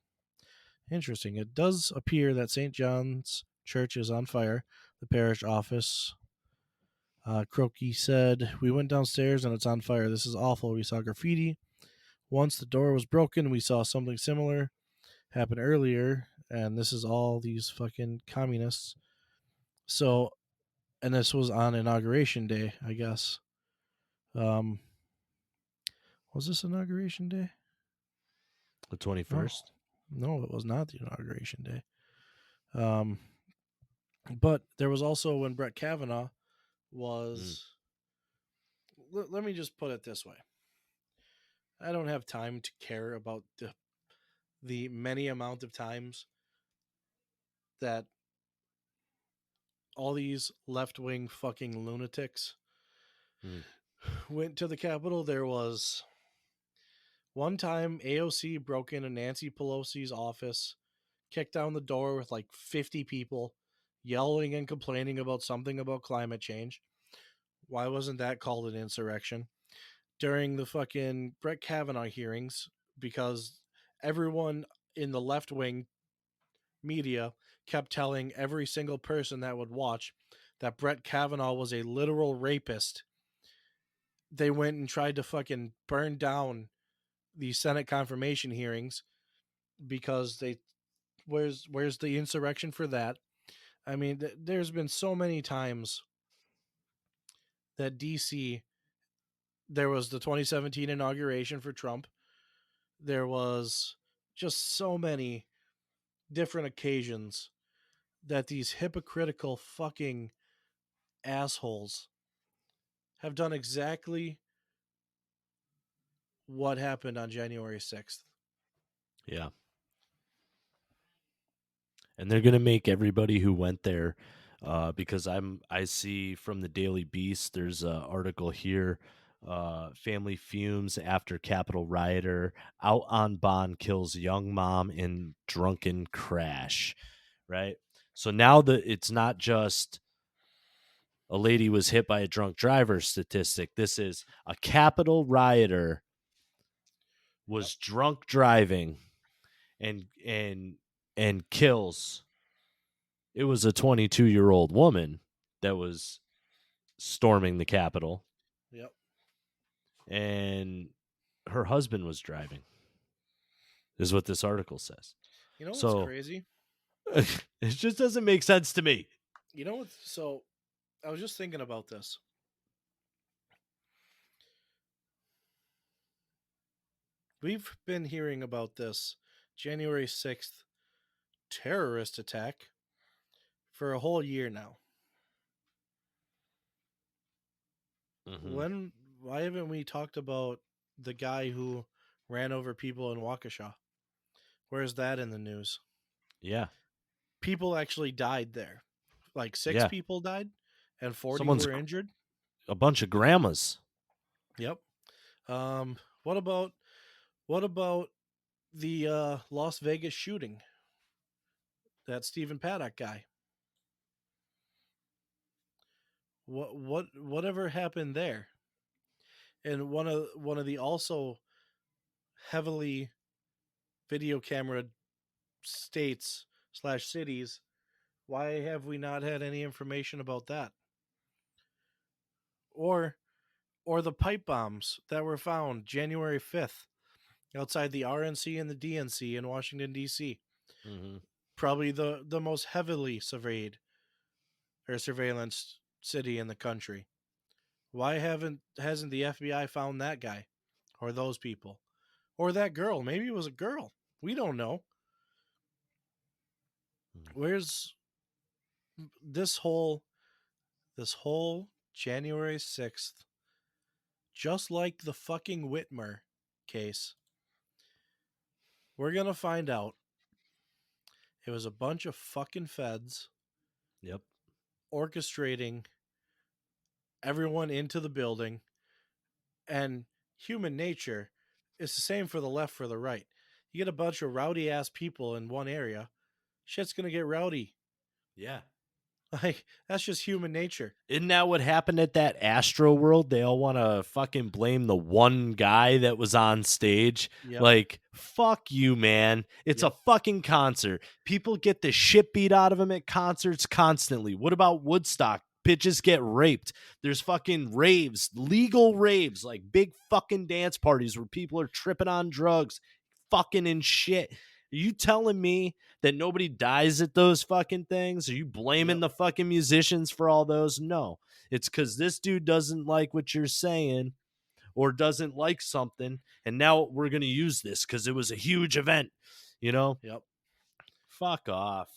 Interesting. It does appear that St. John's Church is on fire. The parish office, Krokey said, "We went downstairs and it's on fire. This is awful. We saw graffiti. Once the door was broken, we saw something similar happen earlier, and this is all these fucking communists." So, and this was on Inauguration Day, I guess. Um, was this Inauguration Day? the No, 21st. no, it was not the Inauguration Day. Um, but there was also when Brett Kavanaugh Mm. was. Let me just put it this way: I don't have time to care about the many amount of times that all these left wing fucking lunatics Mm. went to the Capitol. There was one time AOC broke into Nancy Pelosi's office, kicked down the door with like 50 people, yelling and complaining about something about climate change. Why wasn't that called an insurrection? During the fucking Brett Kavanaugh hearings, because everyone in the left wing media kept telling every single person that would watch that Brett Kavanaugh was a literal rapist. They went and tried to fucking burn down the Senate confirmation hearings because they where's the insurrection for that? I mean, there's been so many times that DC, there was the 2017 inauguration for Trump. There was just so many different occasions that these hypocritical fucking assholes have done exactly what happened on January 6th. Yeah. And they're gonna make everybody who went there, because I see from the Daily Beast. There's an article here. Family fumes after Capitol rioter out on bond kills young mom in drunken crash. Right. So now that it's not just a lady was hit by a drunk driver statistic. This is a Capitol rioter Yep. was drunk driving and kills. It was a 22-year-old woman that was storming the Capitol, Yep. and her husband was driving, is what this article says. You know what's So crazy? it just doesn't make sense to me. You know what? So I was just thinking about this. We've been hearing about this January 6th terrorist attack for a whole year now. Mm-hmm. When why haven't we talked about the guy who ran over people in Waukesha? Where's that in the news? Yeah. People actually died there. Like 6 Yeah. people died and 40 Someone's were injured. a bunch of grandmas. Yep. Um what about the Las Vegas shooting? That Stephen Paddock guy. Whatever happened there? And one of the also heavily video camera states slash cities. Why have we not had any information about that? Or the pipe bombs that were found January 5th outside the RNC and the DNC in Washington D.C. Mm-hmm. Probably the most heavily surveyed or surveillance city in the country. Why hasn't the FBI found that guy or those people or that girl? Maybe it was a girl. We don't know. Where's this whole January 6th, just like the fucking Whitmer case, we're going to find out it was a bunch of fucking feds Yep. orchestrating everyone into the building, and human nature is the same for the left, for the right. You get a bunch of rowdy ass people in one area, shit's going to get rowdy. Yeah. Like, that's just human nature. Isn't that what happened at that Astro World? They all want to fucking blame the one guy that was on stage. Yep. Like, fuck you, man. It's a fucking concert. People get the shit beat out of them at concerts constantly. What about Woodstock? Bitches get raped. There's fucking raves, legal raves, like big fucking dance parties where people are tripping on drugs, fucking and shit. Are you telling me that nobody dies at those fucking things? Are you blaming Yep. the fucking musicians for all those? No. It's because this dude doesn't like what you're saying or doesn't like something. And now we're going to use this because it was a huge event. You know? Yep. Fuck off.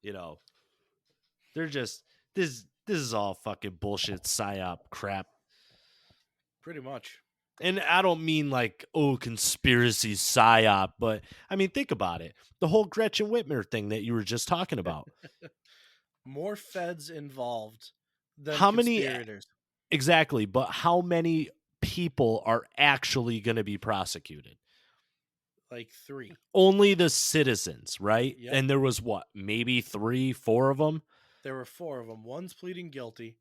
You know, they're just, this is all fucking bullshit, psyop crap. Pretty much. And I don't mean like, oh, conspiracy psyop, but I mean, think about it. The whole Gretchen Whitmer thing that you were just talking about. More feds involved than How many conspirators. exactly, but how many people are actually going to be prosecuted? Like 3. Only the citizens, right? Yep. And there was what, maybe 3, 4 of them? There were 4 of them. One's pleading guilty.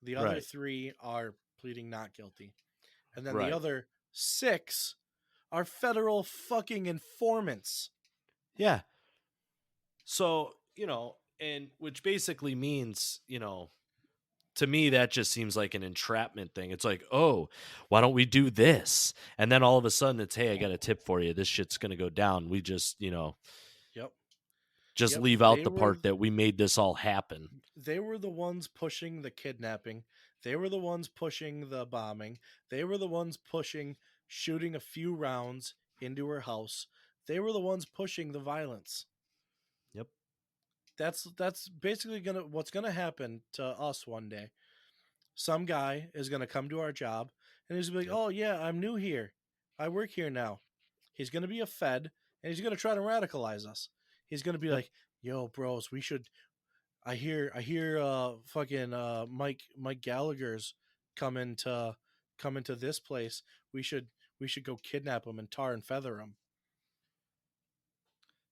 The other Right. 3 are pleading not guilty. And then the Right. other 6 are federal fucking informants. Yeah. So, you know, and which basically means, you know, to me, that just seems like an entrapment thing. It's like, oh, why don't we do this? And then all of a sudden it's, hey, I got a tip for you. This shit's going to go down. We just, you know, Yep. just Yep. leave out the part that we made this all happen. They were the ones pushing the kidnapping. They were the ones pushing the bombing. They were the ones pushing shooting a few rounds into her house. They were the ones pushing the violence. Yep. That's basically what's gonna happen to us one day. Some guy is gonna come to our job and he's gonna be like, Yep. "Oh yeah, I'm new here. I work here now." He's gonna be a fed and he's gonna try to radicalize us. He's gonna be Yep. like, "Yo, bros, we should." I hear fucking Mike Gallagher's coming to this place. We should go kidnap him and tar and feather him.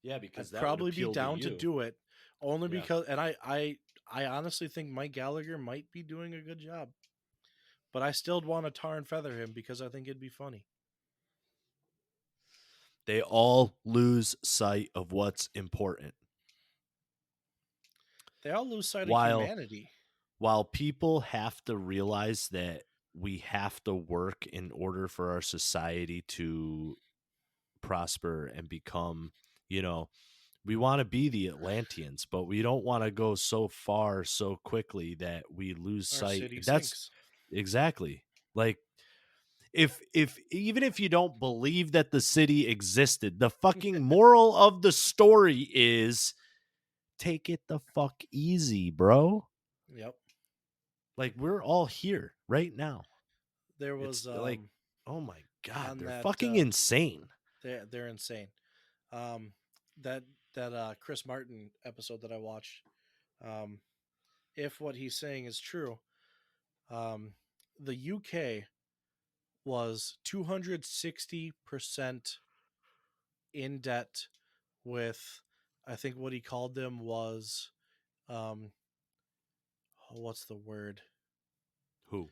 Yeah, because I'd that would probably be appeal to down to you. do it, only Yeah. because, and I honestly think Mike Gallagher might be doing a good job, but I still want to tar and feather him because I think it'd be funny. They all lose sight of what's important. They all lose sight of While humanity. while people have to realize that we have to work in order for our society to prosper and become, you know, we want to be the Atlanteans, but we don't want to go so far so quickly that we lose Our sight. city That's sinks. exactly like if even if you don't believe that the city existed, the fucking moral of the story is take it the fuck easy, bro. Yep. Like we're all here right now. There It's was like, oh my god, on they're that fucking insane. they're insane. Um, that Chris Martin episode that I watched. Um, if what he's saying is true, the UK was 260% in debt with, I think what he called them was, um, what's the word? Who?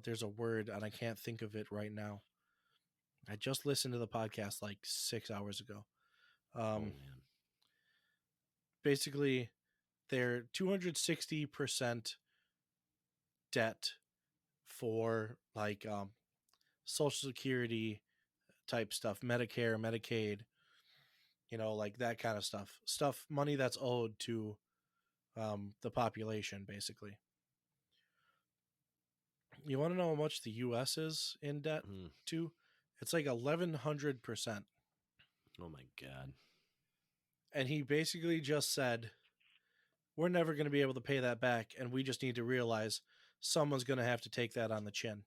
There's a word and I can't think of it right now. I just listened to the podcast like 6 hours ago. Oh man. Basically, they're 260% debt for like social security type stuff, Medicare, Medicaid, like that kind of stuff, money that's owed to the population, basically. You want to know how much the US is in debt Mm. to? It's like 1100%. Oh my god. And he basically just said, we're never going to be able to pay that back. And we just need to realize someone's going to have to take that on the chin.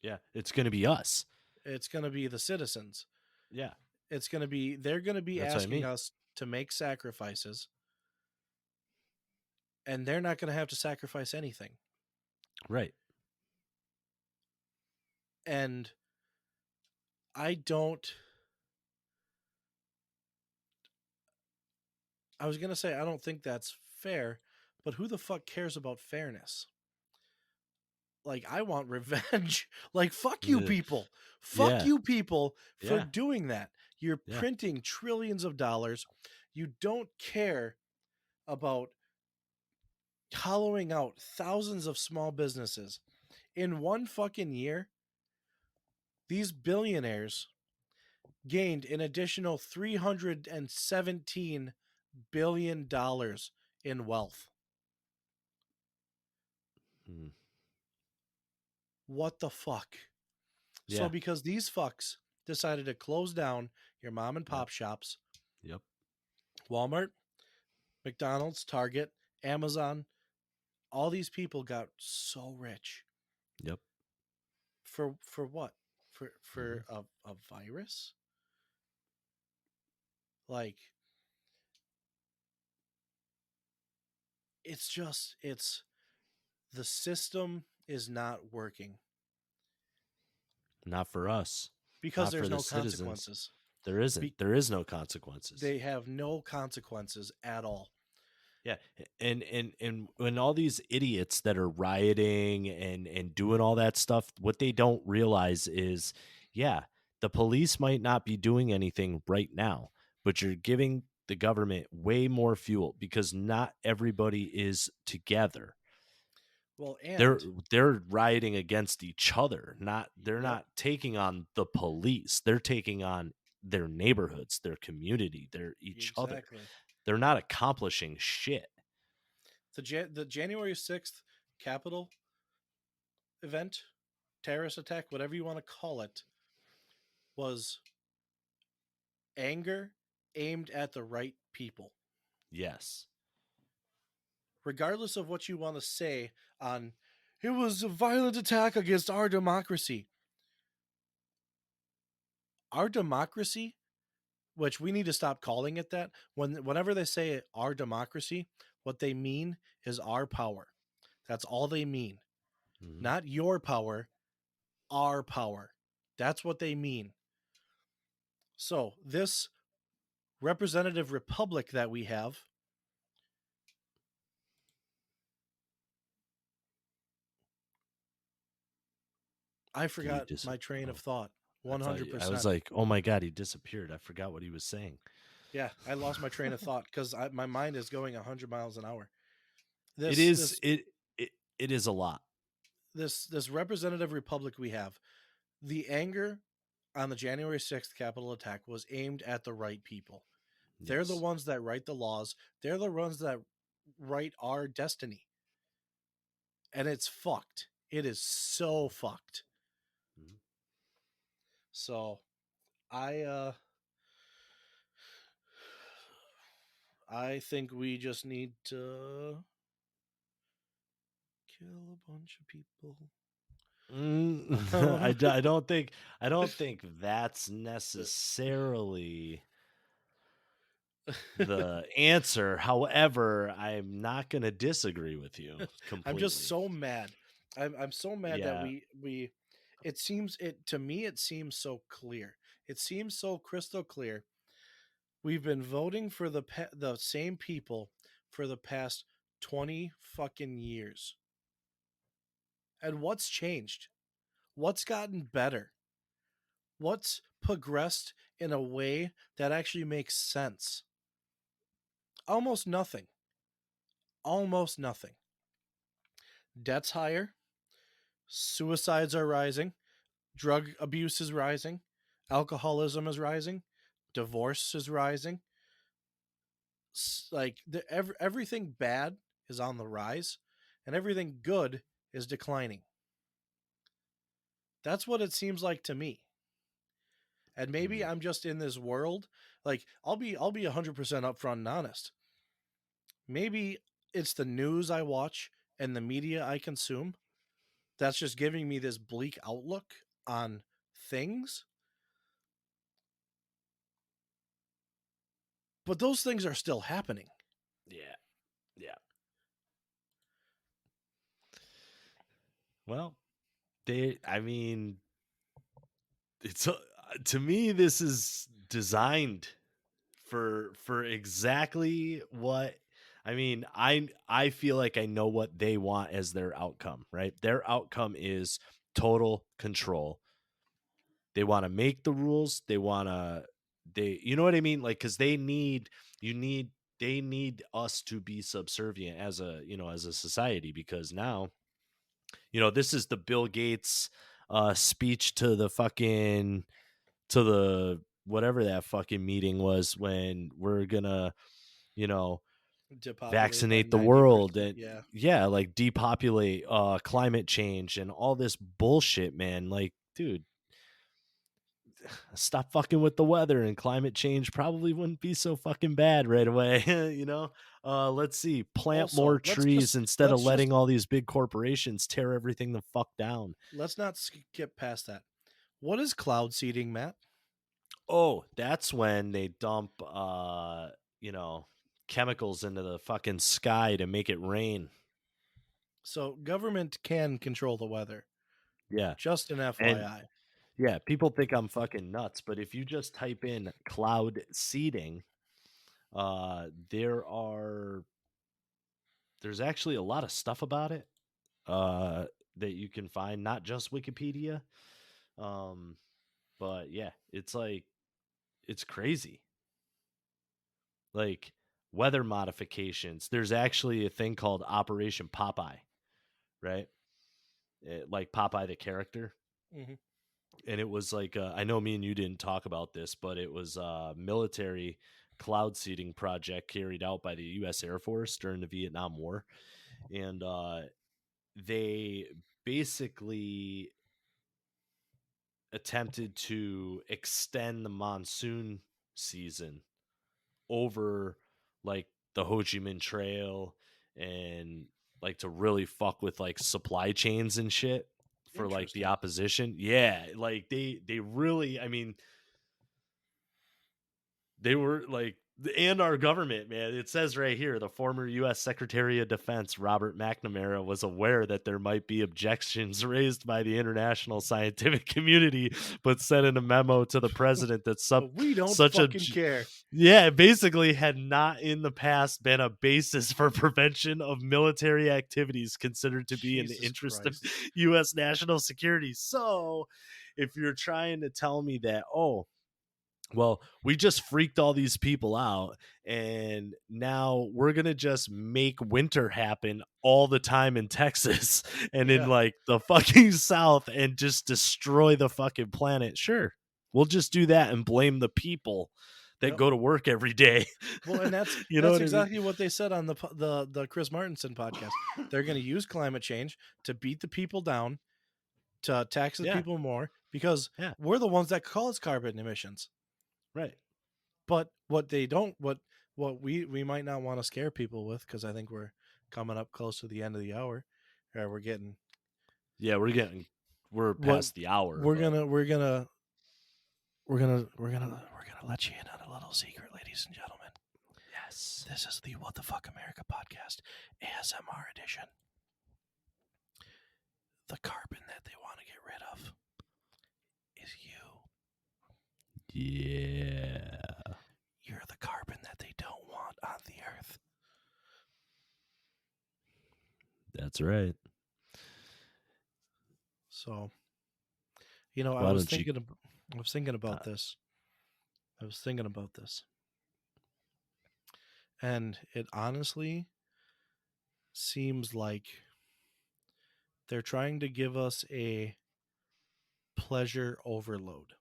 Yeah, it's going to be us. It's going to be the citizens. Yeah, They're going to be that's what I asking mean. us to make sacrifices. And they're not going to have to sacrifice anything. Right. And I don't. I was going to say, I don't think that's fair, but who the fuck cares about fairness? Like, I want revenge. Like, fuck you people. Fuck Yeah. you people for Yeah. doing that. You're Yeah. printing trillions of dollars. You don't care about hollowing out thousands of small businesses. In one fucking year, these billionaires gained an additional $317 billion in wealth. Mm. What the fuck? So Yeah. because these fucks decided to close down your mom and Yep. pop shops, Yep. Walmart, McDonald's, Target, Amazon, all these people got so rich. Yep. For what? For Mm-hmm. a virus? Like, it's the system is not working Not for us. because Not for there's the no citizens. consequences. There isn't. Be- There is no consequences. they have no consequences at all. Yeah, and when all these idiots that are rioting and doing all that stuff, what they don't realize is, yeah, the police might not be doing anything right now, but you're giving the government way more fuel because not everybody is together. Well, They're and they're rioting against each other. They're yep, not taking on the police. They're taking on their neighborhoods, their community, their each other. exactly. They're not accomplishing shit. The January 6th Capitol event, terrorist attack, whatever you want to call it, was anger aimed at the right people. Yes. Regardless of what you want to say on, it was a violent attack against our democracy. Our democracy, which we need to stop calling it that. Whenever they say our democracy, what they mean is our power. That's all they mean. Mhm. Not your power, our power. That's what they mean. So, this representative republic that we have, I Did he forgot dis my train of oh, thought. I was 100%. like, "Oh my god, he disappeared." I forgot what he was saying. Yeah, I lost my train of thought because my mind is going 100 miles an hour. It This is this it is a lot. this representative republic we have, the anger on the January 6th Capitol attack was aimed at the right people. They're the Yes. ones that write the laws. They're the ones that write our destiny. And it's fucked. It is so fucked. Mhm. So I think we just need to kill a bunch of people. I don't think that's necessarily the answer. However, I'm not going to disagree with you I'm just completely. so mad. I'm so mad that Yeah. we it seems it to me it seems so clear. It seems so crystal clear. We've been voting for the same people for the past 20 fucking years. And what's changed? What's gotten better? What's progressed in a way that actually makes sense? Almost nothing. Almost nothing. Debt's higher, suicides are rising, drug abuse is rising, alcoholism is rising, divorce is rising. Like everything bad is on the rise, and everything good is declining. That's what it seems like to me. And maybe I'm just in this world. Like I'll be 100% upfront and honest. Maybe it's the news I watch and the media I consume that's just giving me this bleak outlook on things. But those things are still happening. Yeah. Yeah. Well, I mean, it's to me this is designed for exactly what I mean. I feel like I know what they want as their outcome, right? Their outcome is total control. They want to make the rules. You know what I mean? Like, cause they need us to be subservient as as a society, because now, this is the Bill Gates speech to the whatever that fucking meeting was, when we're gonna, you know, Depopulate by vaccinate the world 90%. and Yeah. yeah, like depopulate, climate change and all this bullshit, man. Like, dude, stop fucking with the weather, and climate change probably wouldn't be so fucking bad right away. Let's see, plant more Also, trees instead of letting all these big corporations tear everything the fuck down. let's not skip past that. What is cloud seeding, Matt? Oh, that's when they dump chemicals into the fucking sky to make it rain. So government can control the weather. Yeah. Just an And FYI. yeah, people think I'm fucking nuts, but if you just type in cloud seeding, there are there's actually a lot of stuff about it that you can find, not just Wikipedia. Um, but yeah, it's crazy. Like, weather modifications. There's actually a thing called Operation Popeye, right? Like Popeye the character. Mhm. And it was like, I know me and you didn't talk about this, but it was a military cloud seeding project carried out by the U.S. Air Force during the Vietnam War. And they basically attempted to extend the monsoon season over like the Ho Chi Minh Trail, and like to really fuck with like supply chains and shit for like the Interesting. opposition. Yeah, like they really, I mean, they were like, and our government, man. It says right here, the former U.S. Secretary of Defense Robert McNamara was aware that there might be objections raised by the international scientific community, but sent in a memo to the president that But we don't such a fucking care. yeah, it basically had not in the past been a basis for prevention of military activities considered to be in the Jesus interest of Christ. U.S. national security. So, if you're trying to tell me that, oh, well, we just freaked all these people out, and now we're going to just make winter happen all the time in Texas and in Yeah. like the fucking South, and just destroy the fucking planet. Sure. We'll just do that and blame the people that Yep. go to work every day. Well, and You know that's what I mean? exactly what they said on the Chris Martinson podcast. They're going to use climate change to beat the people down, to tax the Yeah. people more, because Yeah. we're the ones that cause carbon emissions. Right. But what they don't, what we might not want to scare people with, because I think we're coming up close to the end of the hour. We're getting Yeah, we're what past the hour, we're but gonna we're gonna we're gonna we're gonna we're gonna let you in on a little secret, ladies and gentlemen. yes. This is the What the Fuck America podcast, ASMR edition. The carbon that they want to get rid of is you. Yeah. You're the carbon that they don't want on the earth. That's right. So, I Why was don't you thinking I was thinking about uh, this. I was thinking about this. And it honestly seems like they're trying to give us a pleasure overload.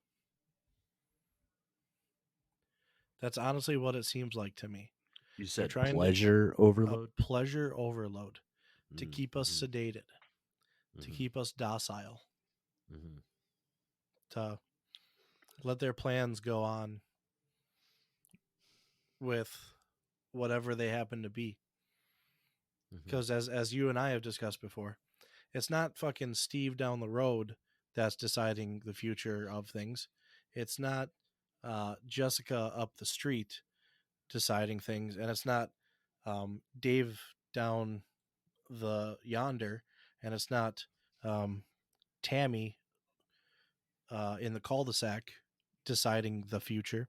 That's honestly what it seems like to me. you They're said trying to pleasure a overload? pleasure overload to keep us Mm-hmm. sedated, to Mm-hmm. keep us docile, Mm-hmm. to let their plans go on with whatever they happen to be. Mm-hmm. Because as you and I have discussed before, it's not fucking Steve down the road that's deciding the future of things. It's not Jessica up the street deciding things, and it's not Dave down the yonder, and it's not um, Tammy in the cul-de-sac deciding the future.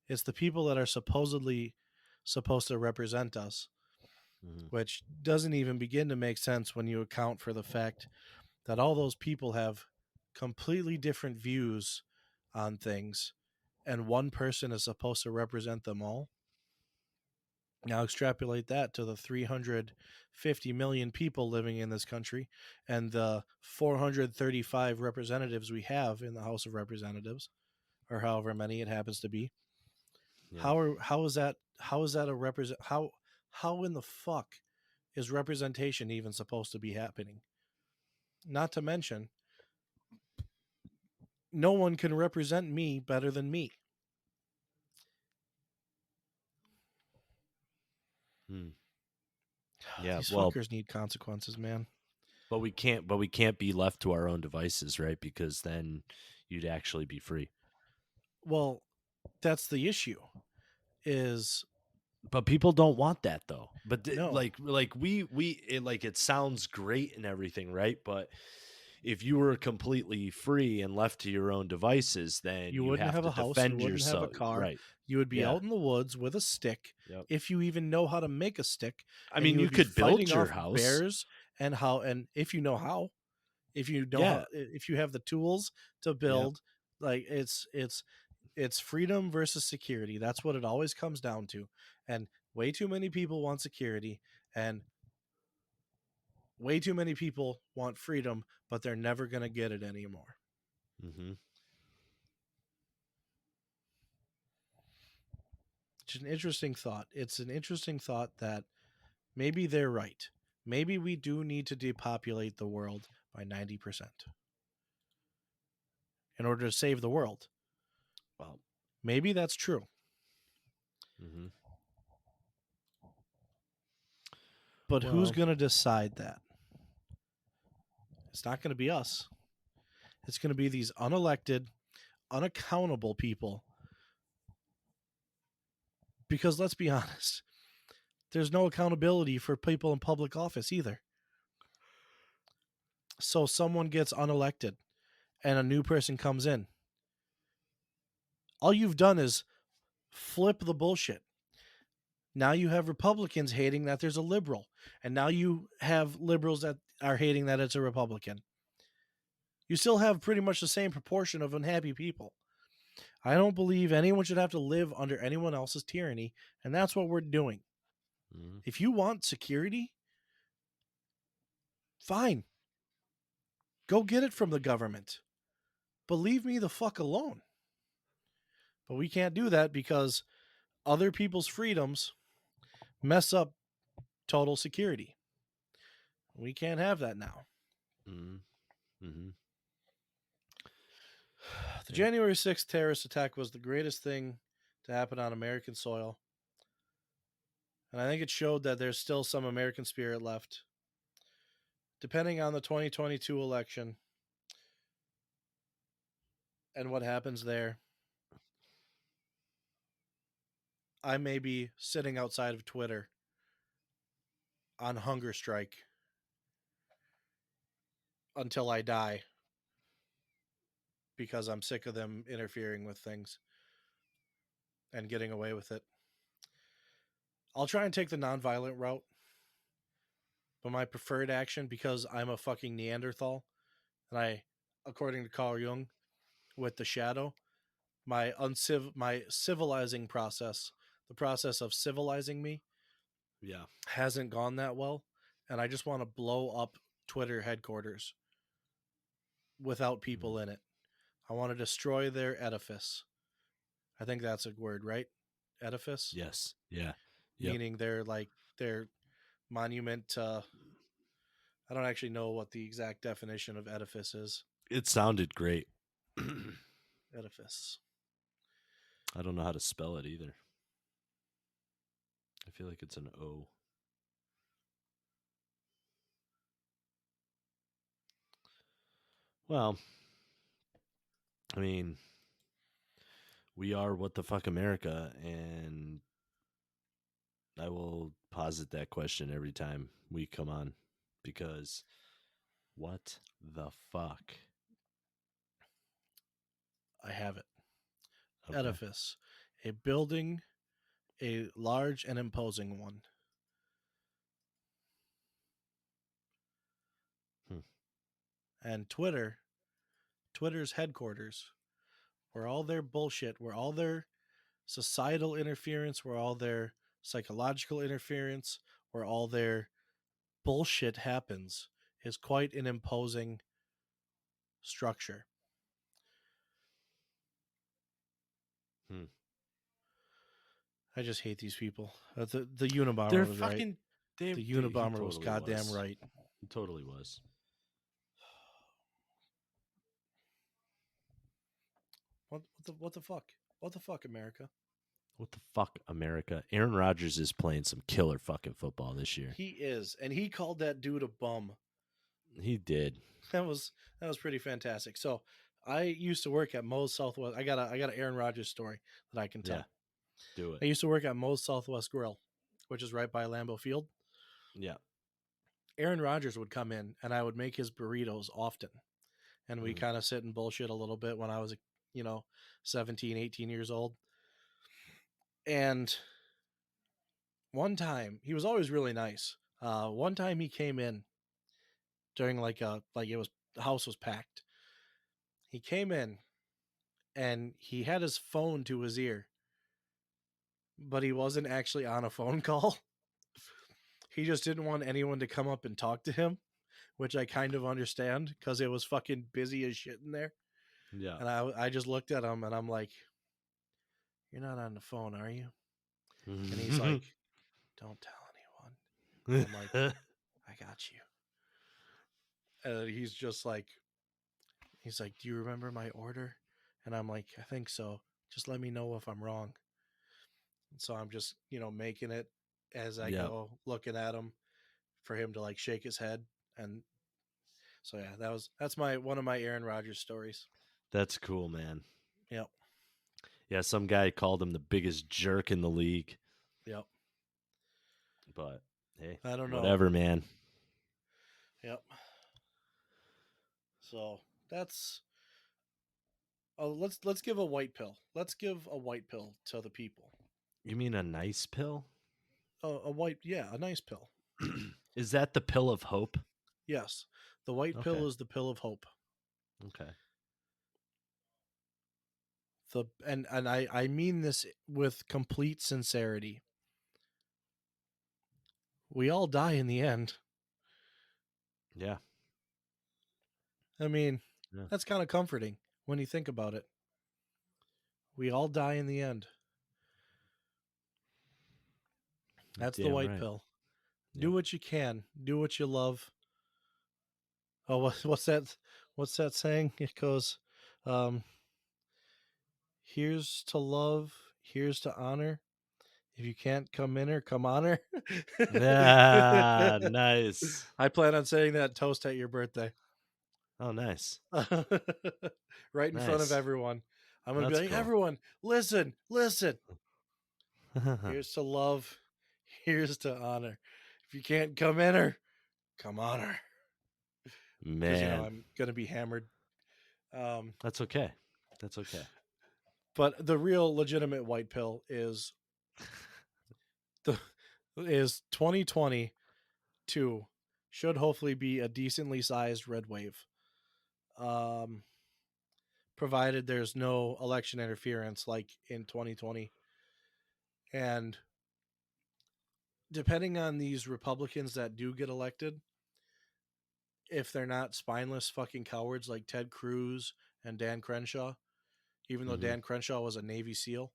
It's the people that are supposedly supposed to represent us, Mm-hmm. which doesn't even begin to make sense when you account for the fact that all those people have completely different views on things, and one person is supposed to represent them all. Now extrapolate that to the 350 million people living in this country and the 435 representatives we have in the House of Representatives, or however many it happens to be. Yeah. How is that a represent how in the fuck is representation even supposed to be happening? Not to mention, no one can represent me better than me. Mm. Yeah. These Well, fuckers need consequences, man. but we can't. But we can't be left to our own devices, right? Because then you'd actually be free. Well, that's the issue. Is But people don't want that though. But no, like we it, like it sounds great and everything, right? But if you were completely free and left to your own devices, then you you wouldn't have have to a house, you defend wouldn't have a yourself, car, right? you would be Yeah. out in the woods with a stick, Yep. if you even know how to make a stick, I and mean, you you would be could build fighting your off house. bears and if you know how, Yeah. if you have the tools to Yep. build, like it's freedom versus security. That's what it always comes down to. And way too many people want security, and way too many people want freedom, but they're never going to get it anymore. Mm-hmm. It's an interesting thought. It's an interesting thought that maybe they're right. Maybe we do need to depopulate the world by 90% in order to save the world. Well. Maybe that's true. Mm-hmm. But who's Well. going to decide that? It's not going to be us. It's going to be these unelected, unaccountable people. Because let's be honest, there's no accountability for people in public office either. So someone gets unelected and a new person comes in. All you've done is flip the bullshit. Now you have Republicans hating that there's a liberal, and now you have liberals that are hating that it's a Republican. You still have pretty much the same proportion of unhappy people. I don't believe anyone should have to live under anyone else's tyranny, and that's what we're doing. Mm-hmm. If you want security, fine. Go get it from the government. But leave me the fuck alone. But we can't do that because other people's freedoms mess up total security. We can't have that now. Mm-hmm. Mm-hmm. The Yeah. January 6th terrorist attack was the greatest thing to happen on American soil. And I think it showed that there's still some American spirit left. Depending on the 2022 election and what happens there, I may be sitting outside of Twitter on hunger strike until I die because I'm sick of them interfering with things and getting away with it. I'll try and take the nonviolent route, but my preferred action, because I'm a fucking Neanderthal, and I, according to Carl Jung, with the shadow, my civilizing process, the process of civilizing me, Yeah. hasn't gone that well, and I just want to blow up Twitter headquarters without Mm-hmm. people in it. I want to destroy their edifice. I think that's a word, right? Edifice, Yes. Yeah. Yep. meaning their monument to. I don't actually know what the exact definition of edifice is. It sounded great. Edifice. I don't know how to spell it either. I feel like it's an O. Well, I mean, we are What the Fuck America, and I will posit that question every time we come on because what the fuck? I have it. Okay. Edifice. A building, a large and imposing one. Hmm. And Twitter's headquarters, where all their bullshit, where all their societal interference, where all their psychological interference, where all their bullshit happens, is quite an imposing structure. Hmm. I just hate these people. The They're Unabomber was right. fucking. The He Unabomber was totally goddamn was. right. He totally was. What the fuck? What the fuck, America? What the fuck, America? Aaron Rodgers is playing some killer fucking football this year. He is, and he called that dude a bum. He did. That was pretty fantastic. So I used to work at Moe's Southwest. I got an Aaron Rodgers story that I can Yeah. tell. Do it. I used to work at Moe's Southwest Grill, which is right by Lambeau Field. Yeah. Aaron Rodgers would come in, and I would make his burritos often. And we Mhm. kind of sit and bullshit a little bit when I was, 17, 18 years old. And one time, he was always really nice. One time he came in during the house was packed. He came in and he had his phone to his ear, but he wasn't actually on a phone call. He just didn't want anyone to come up and talk to him, which I kind of understand because it was fucking busy as shit in there. Yeah. And I just looked at him and I'm like, "You're not on the phone, are you?" And he's like, "Don't tell anyone." And I'm like, "I got you." And he's like, "Do you remember my order?" And I'm like, "I think so. Just let me know if I'm wrong." And so I'm just, making it as I Yep. go, looking at him for him to like shake his head. And so yeah, that's my one of my Aaron Rodgers stories. That's cool, man. Yep. Yeah, some guy called him the biggest jerk in the league. Yep. But hey, I don't know. whatever, man. Yep. So that's let's give a white pill. Let's give a white pill to the people. You mean a nice pill? A nice pill. Is that the pill of hope? Yes, the white Okay. pill is the pill of hope. Okay. I mean this with complete sincerity. We all die in the end. Yeah. I mean, Yeah. that's kind of comforting when you think about it. We all die in the end. You're That's the damn white right. pill. Do Yep. what you can. Do what you love. Oh, what's that? What's that saying? It goes, um, "Here's to love. Here's to honor. If you can't come in her, come on her." Ah, nice. I plan on saying that toast at your birthday. Oh, nice. Right in front of Nice. everyone. I'm going to be That's like, cool. "Everyone, listen, listen. Here's to love. Here's to honor. If you can't come in her, come on her." Because, Man, I'm going to be hammered. Um, that's okay. That's okay. but the real legitimate white pill the is 2022 should hopefully be a decently sized red wave. Um, provided there's no election interference like in 2020. And depending on these Republicans that do get elected, if they're not spineless fucking cowards like Ted Cruz and Dan Crenshaw, even though Hmm. Dan Crenshaw was a Navy SEAL,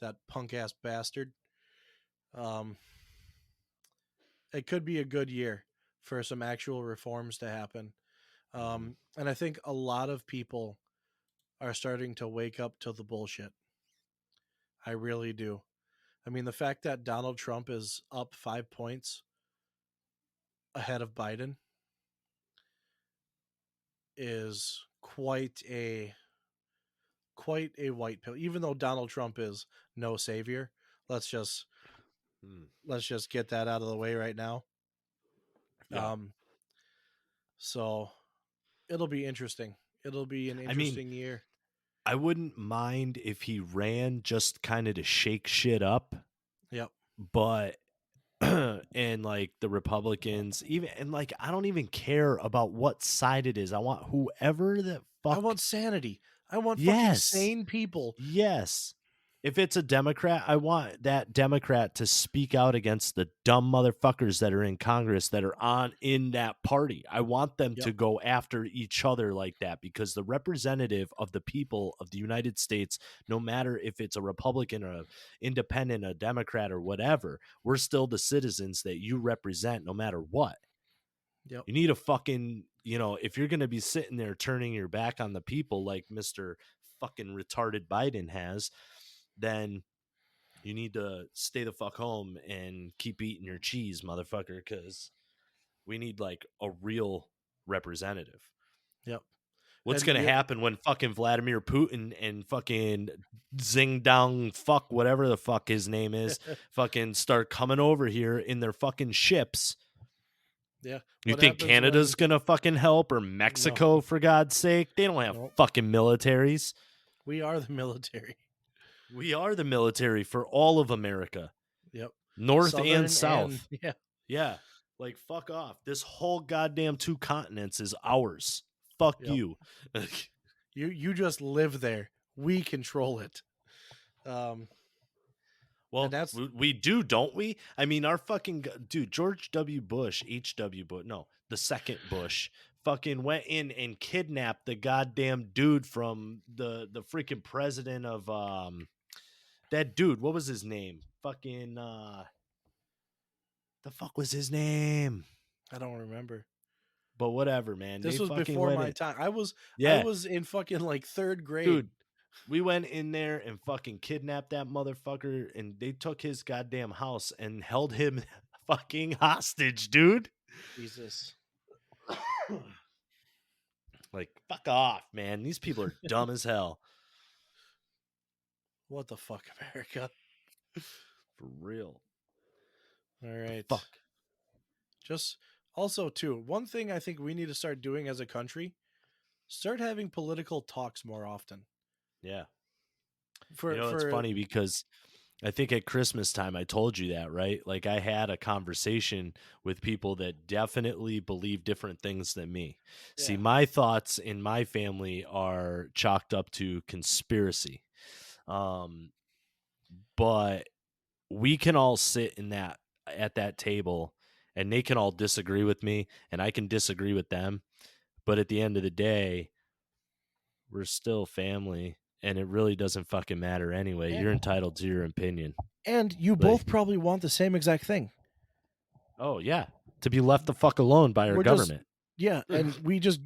that punk ass bastard, um, it could be a good year for some actual reforms to happen. Hmm. And I think a lot of people are starting to wake up to the bullshit. I really do. I mean, the fact that Donald Trump is up 5 points ahead of Biden is quite a white pill. Even though Donald Trump is no savior, let's just Hmm. let's just get that out of the way right now. Yeah. So it'll be interesting. It'll be an I mean, interesting year. I wouldn't mind if he ran just kind of to shake shit up, Yep. but and like the Republicans, even and like I don't even care about what side it is. I want whoever the I fuck. want sanity. I want fucking Yes. sane people. Yes. If it's a Democrat, I want that Democrat to speak out against the dumb motherfuckers that are in Congress that are on in that party. I want them Yep. to go after each other like that because the representative of the people of the United States, no matter if it's a Republican or a independent, a Democrat or whatever, we're still the citizens that you represent no matter what. Yep. You need a fucking, if you're going to be sitting there turning your back on the people like Mr. fucking retarded Biden has, then you need to stay the fuck home and keep eating your cheese, motherfucker, because we need like a real representative. Yep. What's And going to happen when fucking Vladimir Putin and fucking Xing Dong fuck, whatever the fuck his name is, fucking start coming over here in their fucking ships? yeah. You What think happens when Canada's going to fucking help or no, Mexico, for God's sake? They don't have no, fucking militaries. we are the military. We are the military for all of America, Yep. north and Southern and south. yeah. Yeah. Like, fuck off. This whole goddamn 2 continents is ours. Fuck Yep. you. You just live there. We control it. And Well, that's we do, don't we? I mean, our fucking dude, George W. Bush, H.W. Bush, no, the second Bush, fucking went in and kidnapped the goddamn dude from the freaking president of that dude. What was his name? Fucking the fuck was his name? I don't remember. But whatever, man. They This was fucking before went my in. time. I Yeah, was in fucking like 3rd grade. dude. We went in there and fucking kidnapped that motherfucker, and they took his goddamn house and held him fucking hostage, dude. Jesus. Like, fuck off, man. These people are dumb as hell. What the fuck, America? For real. All The right. fuck. Just also too, one thing I think we need to start doing as a country, start having political talks more often. Yeah. For It's funny because I think at Christmas time I told you that, right? Like I had a conversation with people that definitely believe different things than me. See, yeah. my thoughts in my family are chalked up to conspiracy. But we can all sit in that at that table and they can all disagree with me and I can disagree with them. But at the end of the day, we're still family and it really doesn't fucking matter anyway. And, You're entitled to your opinion. and you Like, both probably want the same exact thing. oh yeah, to be left the fuck alone by our We're just government. yeah, and we just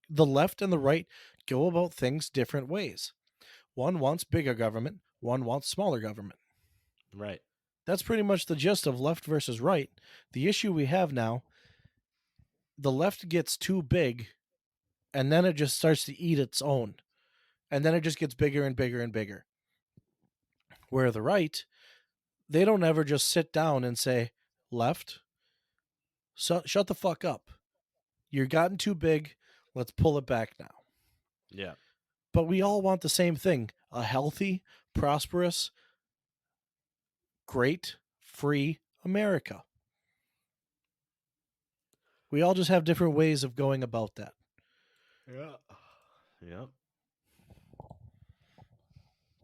the left and the right go about things different ways. One wants bigger government, one wants smaller government. Right. That's pretty much the gist of left versus right. The issue we have now, the left gets too big and then it just starts to eat its own. And then it just gets bigger and bigger and bigger. Where the right, they don't ever just sit down and say, left, shut the fuck up. You're gotten too big. Let's pull it back now. Yeah. But we all want the same thing, a healthy, prosperous, great, free America. We all just have different ways of going about that. Yeah. Yep.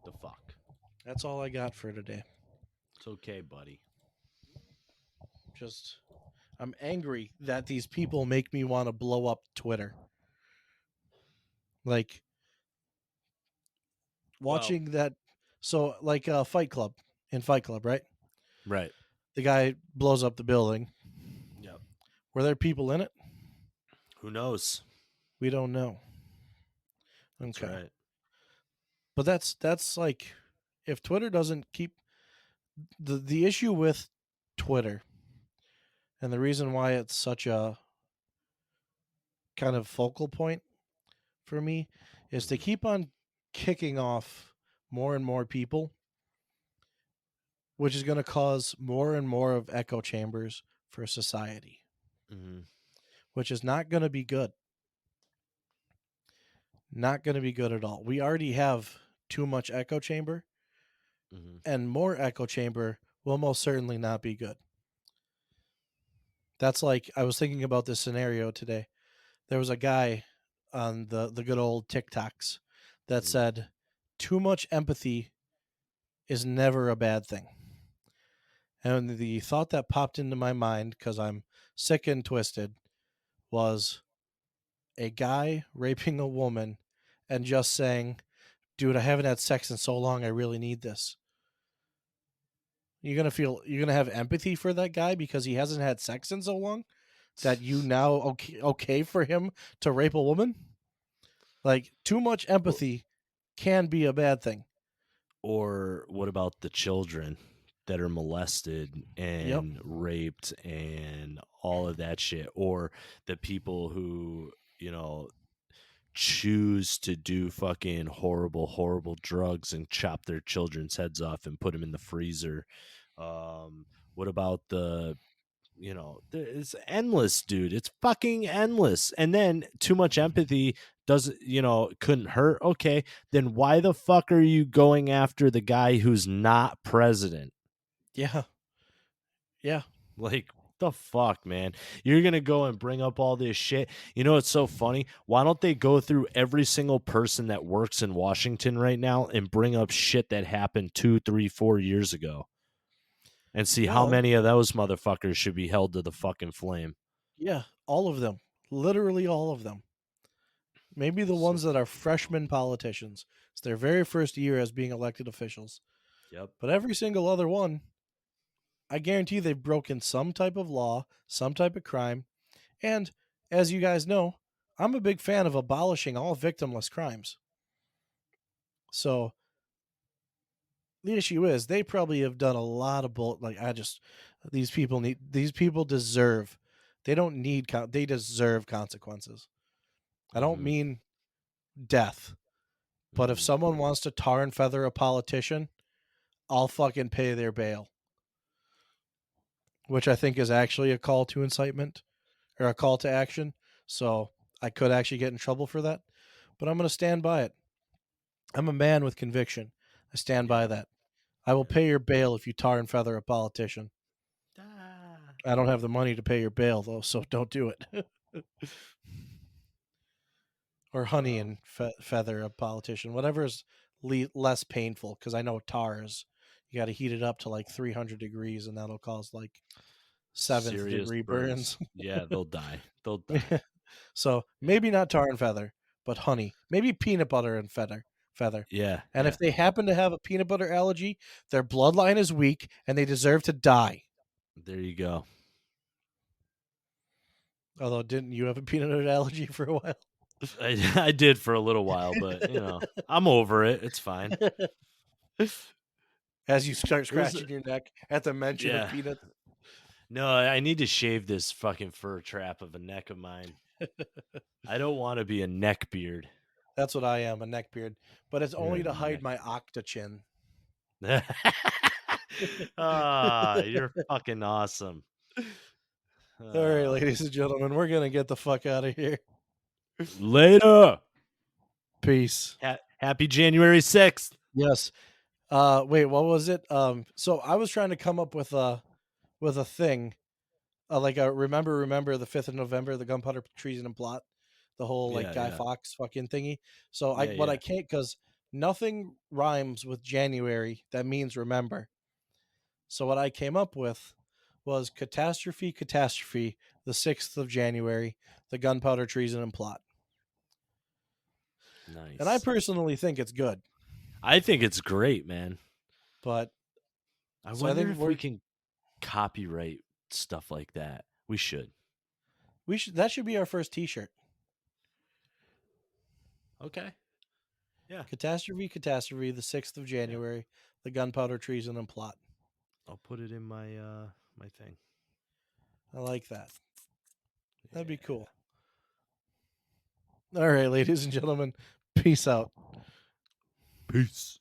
The fuck. That's all I got for today. It's okay, buddy. Just, I'm angry that these people make me want to blow up Twitter. Like, watching that. So, like, Fight Club, in Fight Club, right? Right. The guy blows up the building. Yep. Were there people in it? Who knows? We don't know. That's Okay. right. But that's like, if Twitter doesn't keep the issue with Twitter, and the reason why it's such a kind of focal point for me, is to Mm-hmm. keep on kicking off more and more people, which is going to cause more and more of echo chambers for society, Mm-hmm. which is not going to be good. Not going to be good at all. We already have too much echo chamber, Mm-hmm. and more echo chamber will most certainly not be good. That's like, I was thinking about this scenario today. There was a guy on the good old TikToks that Mm-hmm. said too much empathy is never a bad thing. And the thought that popped into my mind, because I'm sick and twisted, was a guy raping a woman and just saying, dude, I haven't had sex in so long, I really need this. You're gonna have empathy for that guy because he hasn't had sex in so long, that you now okay for him to rape a woman? Like, too much Or, empathy can be a bad thing. or what about the children that are molested Yep. and raped and all of that shit? Or the people who, you know, choose to do fucking horrible, horrible drugs and chop their children's heads off and put them in the freezer. What about the, it's endless, dude. It's fucking endless. And then too much empathy doesn't, couldn't hurt. Okay. Then why the fuck are you going after the guy who's not president? Yeah. Yeah. Like, the fuck, man? You're gonna go and bring up all this shit. You know, it's so funny. Why don't they go through every single person that works in Washington right now and bring up shit that happened 2, 3, 4 years ago and see how Well, many of those motherfuckers should be held to the fucking flame? yeah, all of them. Literally all of them. Maybe the So ones that are fucking dumb. freshman politicians. It's their very first year as being elected officials. Yep. But every single other one, I guarantee they've broken some type of law, some type of crime. And as you guys know, I'm a big fan of abolishing all victimless crimes. So the issue is they probably have done a lot of bull. Like, these people deserve. They don't need. They deserve consequences. I don't Mm-hmm. mean death, but if Mm-hmm. someone wants to tar and feather a politician, I'll fucking pay their bail, which I think is actually a call to incitement or a call to action. So I could actually get in trouble for that, but I'm going to stand by it. I'm a man with conviction. I stand Yep. by that. I will Yep. pay your bail if you tar and feather a politician. Ah. I don't have the money to pay your bail though, so don't do it. Or honey Well, and feather a politician, whatever is less painful. Because I know tar is, you got to heat it up to like 300 degrees, and that'll cause like seventh serious degree burns. burns. Yeah, they'll die. They'll die. So maybe not tar and feather, but honey. Maybe peanut butter and feather. Yeah, And if yeah. they happen to have a peanut butter allergy, their bloodline is weak and they deserve to die. There you go. Although, didn't you have a peanut butter allergy for a while? I did for a little while, but I'm over it. It's fine. As you start There's scratching your neck at the mention of yeah. peanuts. No, I need to shave this fucking fur trap of a neck of mine. I don't want to be a neck beard. That's what I am, a neck beard. But it's You're only a to hide neck my octochin. You're fucking awesome. All right, Uh, ladies and gentlemen, we're gonna get the fuck out of here. later. Peace. Happy January 6th. Yes. Wait, what was it? So I was trying to come up with a thing, like a remember the 5th of November, the Gunpowder Treason and Plot, the whole like Yeah, Guy yeah. Fawkes fucking thingy. So Yeah, I yeah. can't, because nothing rhymes with January that means remember. So what I came up with was Catastrophe, the 6th of January, the Gunpowder Treason and Plot. And I Nice. personally think it's good, I think it's great, man. but I so I wonder think if we can copyright stuff like that. We should. that should be our first T-shirt. Okay. Yeah. Catastrophe, the 6th of January, the Gunpowder, Treason, and Plot. I'll put it in my my thing. I like that. That'd be Yeah. cool. All right, ladies and gentlemen, peace out. Peace.